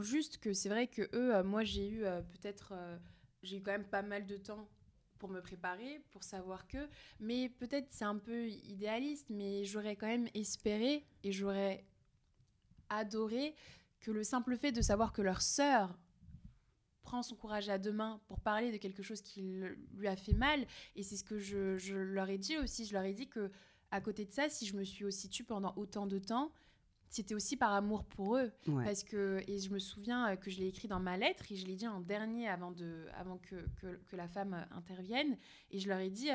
juste que c'est vrai que eux, moi, j'ai eu j'ai eu quand même pas mal de temps pour me préparer, pour savoir que... Mais peut-être c'est un peu idéaliste, mais j'aurais quand même espéré et j'aurais adoré que le simple fait de savoir que leur sœur prend son courage à deux mains pour parler de quelque chose qui lui a fait mal. Et c'est ce que je leur ai dit aussi. Je leur ai dit que, à côté de ça, si je me suis aussi tue pendant autant de temps, c'était aussi par amour pour eux. Ouais. Parce que, et je me souviens que je l'ai écrit dans ma lettre et je l'ai dit en dernier avant que la femme intervienne. Et je leur ai dit,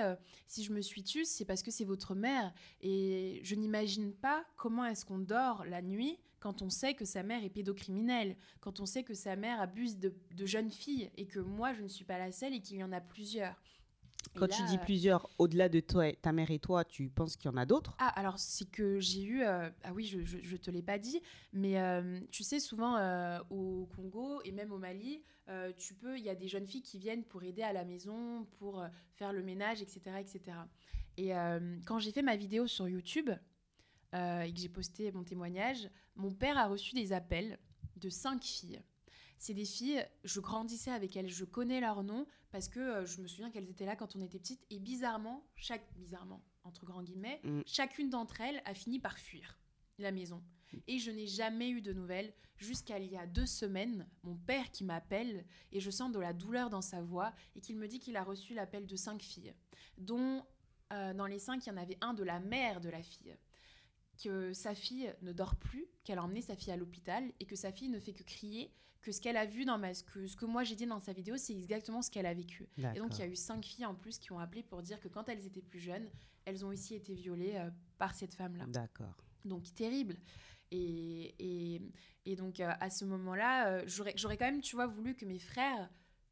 si je me suis tue, c'est parce que c'est votre mère. Et je n'imagine pas comment est-ce qu'on dort la nuit quand on sait que sa mère est pédocriminelle, quand on sait que sa mère abuse de jeunes filles et que moi, je ne suis pas la seule et qu'il y en a plusieurs. Quand tu dis plusieurs, au-delà de toi, ta mère et toi, tu penses qu'il y en a d'autres? Ah, alors c'est que j'ai eu... ah oui, je te l'ai pas dit, mais tu sais, souvent au Congo et même au Mali, il y a des jeunes filles qui viennent pour aider à la maison, pour faire le ménage, etc. etc. Et quand j'ai fait ma vidéo sur YouTube et que j'ai posté mon témoignage, mon père a reçu des appels de 5 filles. C'est des filles, je grandissais avec elles, je connais leur nom parce que je me souviens qu'elles étaient là quand on était petites et bizarrement, entre grands guillemets, chacune d'entre elles a fini par fuir la maison. Et je n'ai jamais eu de nouvelles jusqu'à il y a 2 semaines, mon père qui m'appelle et je sens de la douleur dans sa voix et qu'il me dit qu'il a reçu l'appel de 5 filles, dont dans les 5, il y en avait un de la mère de la fille. Que sa fille ne dort plus, qu'elle a emmené sa fille à l'hôpital et que sa fille ne fait que crier, que ce qu'elle a vu ce que moi j'ai dit dans sa vidéo, c'est exactement ce qu'elle a vécu. D'accord. Et donc il y a eu 5 filles en plus qui ont appelé pour dire que quand elles étaient plus jeunes, elles ont aussi été violées par cette femme-là. D'accord. Donc terrible. Et donc à ce moment-là, j'aurais quand même, tu vois, voulu que mes frères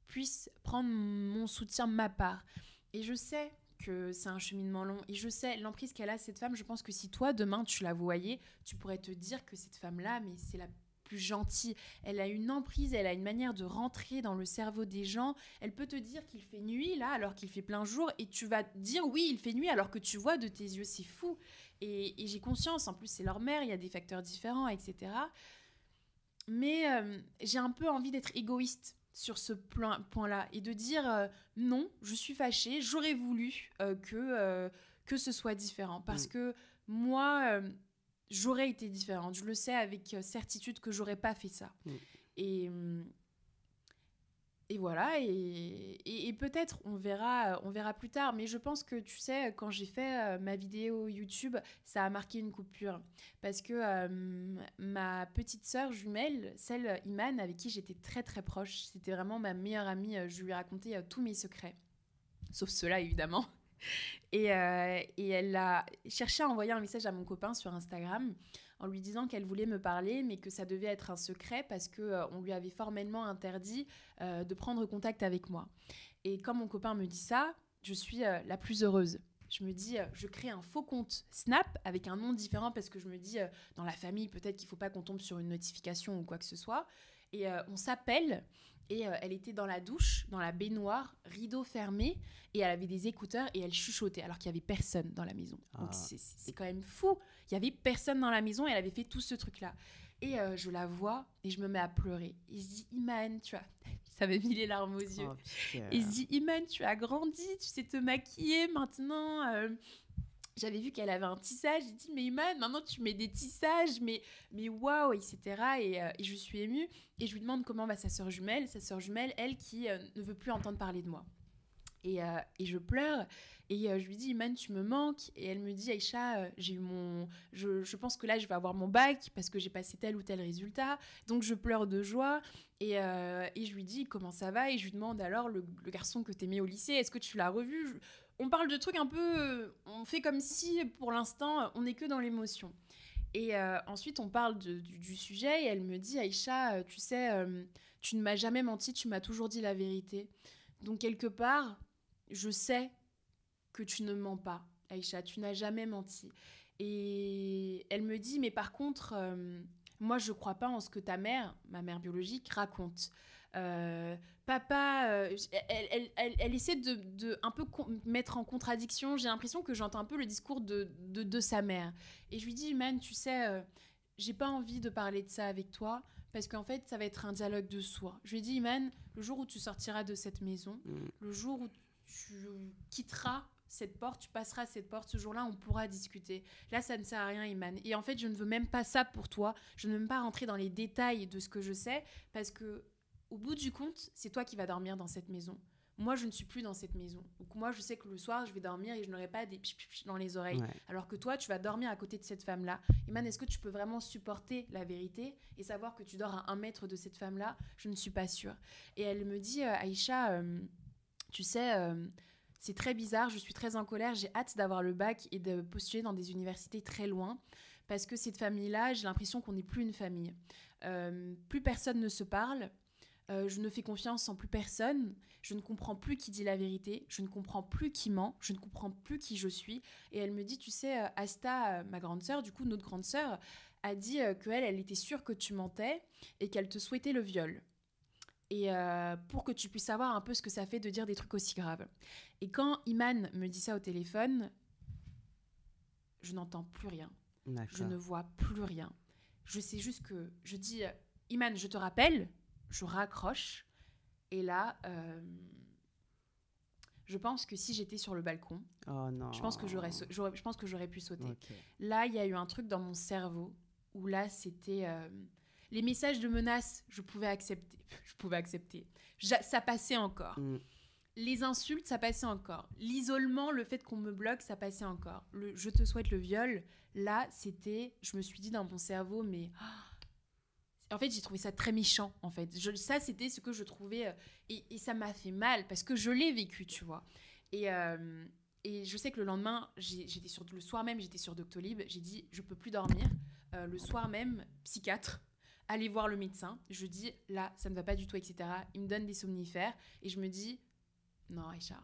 puissent prendre mon soutien de ma part. Et je sais que c'est un cheminement long. Et je sais, l'emprise qu'elle a, cette femme, je pense que si toi, demain, tu la voyais, tu pourrais te dire que cette femme-là, mais c'est la plus gentille. Elle a une emprise, elle a une manière de rentrer dans le cerveau des gens. Elle peut te dire qu'il fait nuit, là, alors qu'il fait plein jour, et tu vas dire, oui, il fait nuit, alors que tu vois de tes yeux, c'est fou. Et j'ai conscience, en plus, c'est leur mère, il y a des facteurs différents, etc. Mais j'ai un peu envie d'être égoïste sur ce point-là et de dire non, je suis fâchée, j'aurais voulu que ce soit différent parce que moi, j'aurais été différente. Je le sais avec certitude que j'aurais pas fait ça. Et voilà, et peut-être on verra plus tard, mais je pense que tu sais, quand j'ai fait ma vidéo YouTube, ça a marqué une coupure parce que ma petite sœur jumelle, celle Iman, avec qui j'étais très très proche, c'était vraiment ma meilleure amie, je lui racontais tous mes secrets, sauf ceux-là évidemment. Et elle a cherché à envoyer un message à mon copain sur Instagram en lui disant qu'elle voulait me parler, mais que ça devait être un secret parce qu'on lui avait formellement interdit de prendre contact avec moi. Et quand mon copain me dit ça, je suis la plus heureuse. Je me dis, je crée un faux compte Snap avec un nom différent parce que je me dis, dans la famille, peut-être qu'il ne faut pas qu'on tombe sur une notification ou quoi que ce soit. Et on s'appelle. Et elle était dans la douche, dans la baignoire, rideau fermé, et elle avait des écouteurs et elle chuchotait alors qu'il n'y avait personne dans la maison. Donc c'est quand même fou. Il n'y avait personne dans la maison et elle avait fait tout ce truc-là. Et je la vois et je me mets à pleurer. Et je dis, Iman, tu vois, ça m'a mis les larmes aux yeux. Et je dis, Iman, tu as grandi, tu sais te maquiller maintenant. J'avais vu qu'elle avait un tissage. J'ai dit, mais Iman, maintenant tu mets des tissages, mais waouh, etc. Et je suis émue. Et je lui demande comment va sa sœur jumelle. Sa sœur jumelle, elle, qui ne veut plus entendre parler de moi. Et je pleure. Et je lui dis, Iman, tu me manques. Et elle me dit, Aïcha, je pense que là, je vais avoir mon bac parce que j'ai passé tel ou tel résultat. Donc, je pleure de joie. Et je lui dis, comment ça va? Et je lui demande, alors, le garçon que t'aimais au lycée, est-ce que tu l'as revu? On parle de trucs un peu... on fait comme si, pour l'instant, on n'est que dans l'émotion. Et ensuite, on parle du sujet. Et elle me dit, Aïcha, tu sais, tu ne m'as jamais menti, tu m'as toujours dit la vérité. Donc, quelque part, je sais que tu ne mens pas, Aïcha, tu n'as jamais menti. Et elle me dit, mais par contre, moi, je ne crois pas en ce que ta mère, ma mère biologique, raconte. Papa, elle essaie de un peu mettre en contradiction. J'ai l'impression que j'entends un peu le discours de sa mère. Et je lui dis, Iman, tu sais, j'ai pas envie de parler de ça avec toi parce qu'en fait, ça va être un dialogue de sourds. Je lui ai dit, Iman, le jour où tu sortiras de cette maison, le jour où tu quitteras cette porte, tu passeras cette porte, ce jour-là, on pourra discuter. Là, ça ne sert à rien, Iman. Et en fait, je ne veux même pas ça pour toi. Je ne veux même pas rentrer dans les détails de ce que je sais parce que au bout du compte, c'est toi qui vas dormir dans cette maison. Moi, je ne suis plus dans cette maison. Donc moi, je sais que le soir, je vais dormir et je n'aurai pas des pch dans les oreilles. Ouais. Alors que toi, tu vas dormir à côté de cette femme-là. Iman, est-ce que tu peux vraiment supporter la vérité et savoir que tu dors à 1 mètre de cette femme-là? Je ne suis pas sûre. Et elle me dit, Aïcha, tu sais, c'est très bizarre, je suis très en colère, j'ai hâte d'avoir le bac et de postuler dans des universités très loin. Parce que cette famille-là, j'ai l'impression qu'on n'est plus une famille. Plus personne ne se parle. Je ne fais confiance en plus personne, je ne comprends plus qui dit la vérité, je ne comprends plus qui ment, je ne comprends plus qui je suis. Et elle me dit, tu sais, Asta, ma grande sœur, du coup, notre grande sœur, a dit elle était sûre que tu mentais et qu'elle te souhaitait le viol. Et pour que tu puisses savoir un peu ce que ça fait de dire des trucs aussi graves. Et quand Iman me dit ça au téléphone, je n'entends plus rien. D'accord. Je ne vois plus rien. Je sais juste que je dis, Iman, je te rappelle. Je raccroche et là, je pense que si j'étais sur le balcon, Oh non. je pense que j'aurais pu sauter. Ok. Là, il y a eu un truc dans mon cerveau où là, c'était les messages de menaces, je pouvais accepter. Ça passait encore. Les insultes, ça passait encore. L'isolement, le fait qu'on me bloque, ça passait encore. Je te souhaite le viol, là, c'était, je me suis dit dans mon cerveau, mais en fait, j'ai trouvé ça très méchant, en fait. Ça, c'était ce que je trouvais... et ça m'a fait mal, parce que je l'ai vécu, tu vois. Et je sais que le lendemain, le soir même, j'étais sur Doctolib. J'ai dit, je peux plus dormir. Le soir même, psychiatre, aller voir le médecin. Je dis, là, ça ne va pas du tout, etc. Il me donne des somnifères. Et je me dis, non, Aïcha,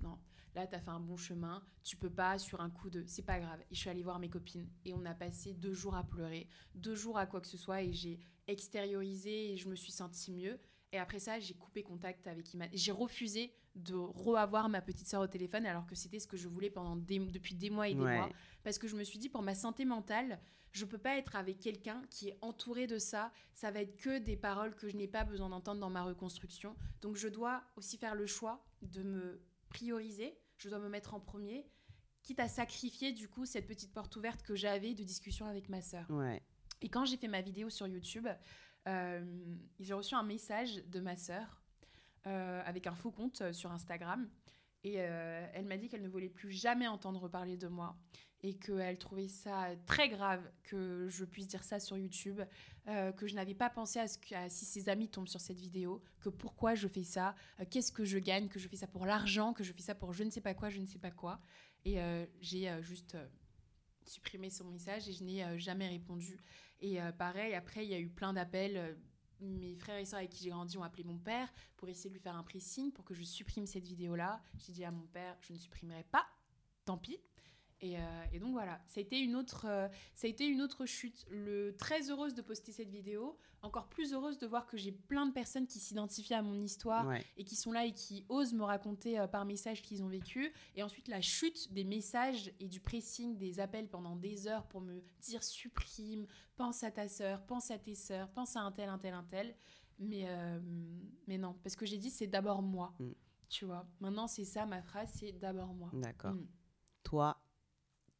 non. Là, t'as fait un bon chemin, tu peux pas sur un coup de... C'est pas grave. Et je suis allée voir mes copines et on a passé 2 jours à pleurer, 2 jours à quoi que ce soit et j'ai extériorisé et je me suis sentie mieux. Et après ça, j'ai coupé contact avec Iman. J'ai refusé de reavoir ma petite sœur au téléphone alors que c'était ce que je voulais depuis des mois et des mois. Parce que je me suis dit, pour ma santé mentale, je peux pas être avec quelqu'un qui est entouré de ça. Ça va être que des paroles que je n'ai pas besoin d'entendre dans ma reconstruction. Donc je dois aussi faire le choix de me prioriser, je dois me mettre en premier, quitte à sacrifier du coup cette petite porte ouverte que j'avais de discussion avec ma sœur. Ouais. Et quand j'ai fait ma vidéo sur YouTube, j'ai reçu un message de ma sœur avec un faux compte sur Instagram et elle m'a dit qu'elle ne voulait plus jamais entendre parler de moi et qu'elle trouvait ça très grave que je puisse dire ça sur YouTube, que je n'avais pas pensé à si ses amis tombent sur cette vidéo, que pourquoi je fais ça, qu'est-ce que je gagne, que je fais ça pour l'argent, que je fais ça pour je ne sais pas quoi. Et j'ai juste supprimé son message et je n'ai jamais répondu. Et pareil, après, il y a eu plein d'appels. Mes frères et sœurs avec qui j'ai grandi ont appelé mon père pour essayer de lui faire un pressing pour que je supprime cette vidéo-là. J'ai dit à mon père, je ne supprimerai pas, tant pis. Et donc voilà, ça a été une autre chute. Très heureuse de poster cette vidéo, encore plus heureuse de voir que j'ai plein de personnes qui s'identifient à mon histoire et qui sont là et qui osent me raconter par message qu'ils ont vécu. Et ensuite la chute des messages et du pressing, des appels pendant des heures pour me dire supprime, pense à ta sœur, pense à tes sœurs, pense à un tel. Mais non, parce que j'ai dit c'est d'abord moi, tu vois. Maintenant c'est ça ma phrase, c'est d'abord moi. D'accord. Toi,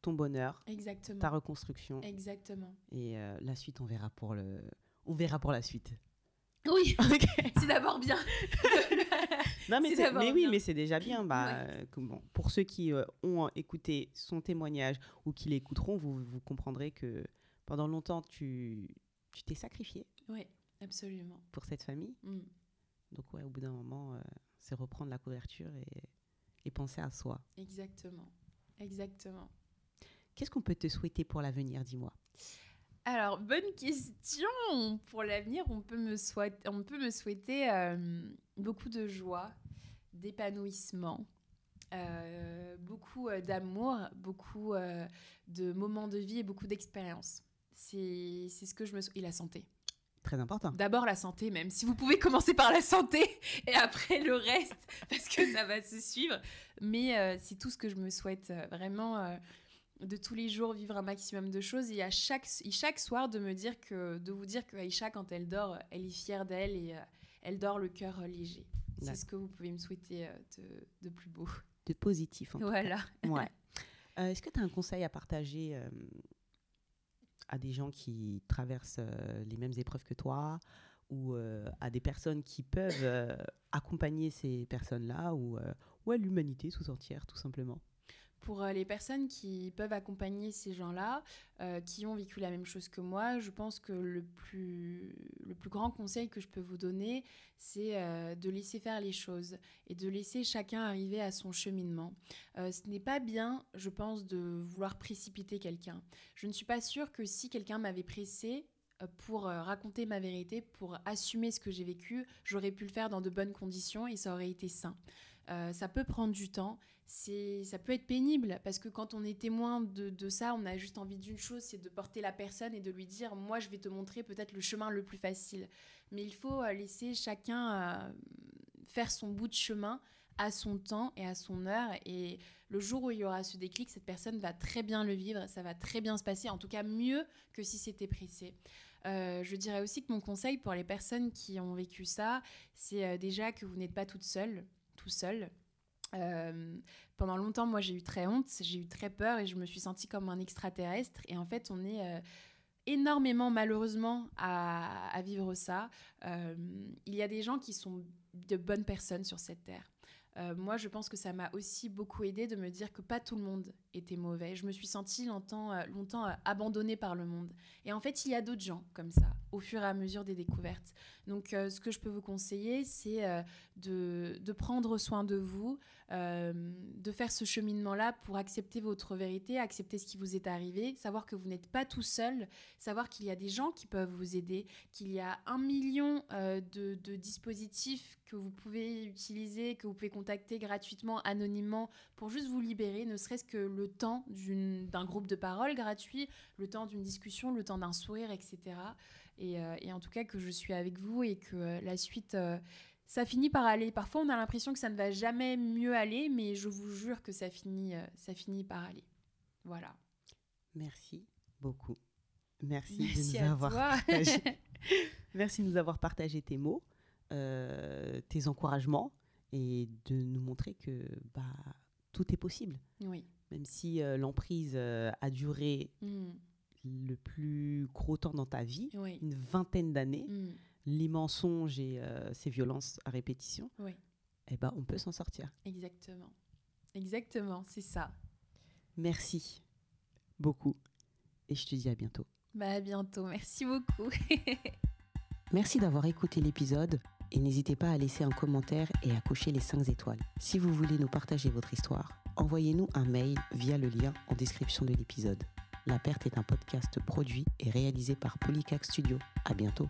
ton bonheur, exactement, ta reconstruction. Exactement. Et la suite, on verra pour la suite. Oui, c'est d'abord bien. Non, mais c'est déjà bien. Bon, pour ceux qui ont écouté son témoignage ou qui l'écouteront, vous comprendrez que pendant longtemps, tu t'es sacrifié. Oui, absolument. Pour cette famille. Donc, ouais, au bout d'un moment, c'est reprendre la couverture et penser à soi. Exactement. Qu'est-ce qu'on peut te souhaiter pour l'avenir, dis-moi? Alors, bonne question. Pour l'avenir, on peut me souhaiter beaucoup de joie, d'épanouissement, beaucoup d'amour, beaucoup de moments de vie et beaucoup d'expérience. C'est ce que je me souhaite. Et la santé. Très important. D'abord la santé, même si vous pouvez commencer par la santé et après le reste, parce que ça va se suivre. Mais c'est tout ce que je me souhaite, vraiment, de tous les jours vivre un maximum de choses et chaque soir de vous dire que Aïcha, quand elle dort, elle est fière d'elle et elle dort le cœur léger. C'est ce que vous pouvez me souhaiter de plus beau. De positif, en tout voilà. cas. Ouais. Est-ce que tu as un conseil à partager à des gens qui traversent les mêmes épreuves que toi ou à des personnes qui peuvent accompagner ces personnes-là ou à l'humanité tout entière, tout simplement? Pour les personnes qui peuvent accompagner ces gens-là, qui ont vécu la même chose que moi, je pense que le plus grand conseil que je peux vous donner, c'est de laisser faire les choses et de laisser chacun arriver à son cheminement. Ce n'est pas bien, je pense, de vouloir précipiter quelqu'un. Je ne suis pas sûre que si quelqu'un m'avait pressée pour raconter ma vérité, pour assumer ce que j'ai vécu, j'aurais pu le faire dans de bonnes conditions et ça aurait été sain. Ça peut prendre du temps, ça peut être pénible parce que quand on est témoin de ça, on a juste envie d'une chose, c'est de porter la personne et de lui dire « moi je vais te montrer peut-être le chemin le plus facile ». Mais il faut laisser chacun faire son bout de chemin à son temps et à son heure, et le jour où il y aura ce déclic, cette personne va très bien le vivre, ça va très bien se passer, en tout cas mieux que si c'était pressé. Je dirais aussi que mon conseil pour les personnes qui ont vécu ça, c'est déjà que vous n'êtes pas tout seul. Pendant longtemps, moi, j'ai eu très honte, j'ai eu très peur et je me suis sentie comme un extraterrestre. Et en fait, on est énormément, malheureusement, à vivre ça. Il y a des gens qui sont de bonnes personnes sur cette terre. Moi, je pense que ça m'a aussi beaucoup aidée de me dire que pas tout le monde était mauvais. Je me suis sentie longtemps abandonnée par le monde. Et en fait, il y a d'autres gens comme ça, au fur et à mesure des découvertes. Donc, ce que je peux vous conseiller, c'est de prendre soin de vous, de faire ce cheminement-là pour accepter votre vérité, accepter ce qui vous est arrivé, savoir que vous n'êtes pas tout seul, savoir qu'il y a des gens qui peuvent vous aider, qu'il y a 1 million de dispositifs que vous pouvez utiliser, que vous pouvez contacter gratuitement, anonymement, pour juste vous libérer, ne serait-ce que le temps d'un groupe de parole gratuit, le temps d'une discussion, le temps d'un sourire, etc. Et en tout cas, que je suis avec vous et que la suite, ça finit par aller. Parfois, on a l'impression que ça ne va jamais mieux aller, mais je vous jure que ça finit par aller. Voilà. Merci beaucoup. Merci de nous avoir partagé. Merci de nous avoir partagé tes mots, tes encouragements et de nous montrer que tout est possible. Oui. Même si l'emprise a duré le plus gros temps dans ta vie, oui. une 20aine d'années, les mensonges et ces violences à répétition, oui. On peut s'en sortir. Exactement, c'est ça. Merci beaucoup et je te dis à bientôt. À bientôt, merci beaucoup. Merci d'avoir écouté l'épisode et n'hésitez pas à laisser un commentaire et à cocher les 5 étoiles. Si vous voulez nous partager votre histoire, envoyez-nous un mail via le lien en description de l'épisode. La Perte est un podcast produit et réalisé par Polycac Studio. À bientôt.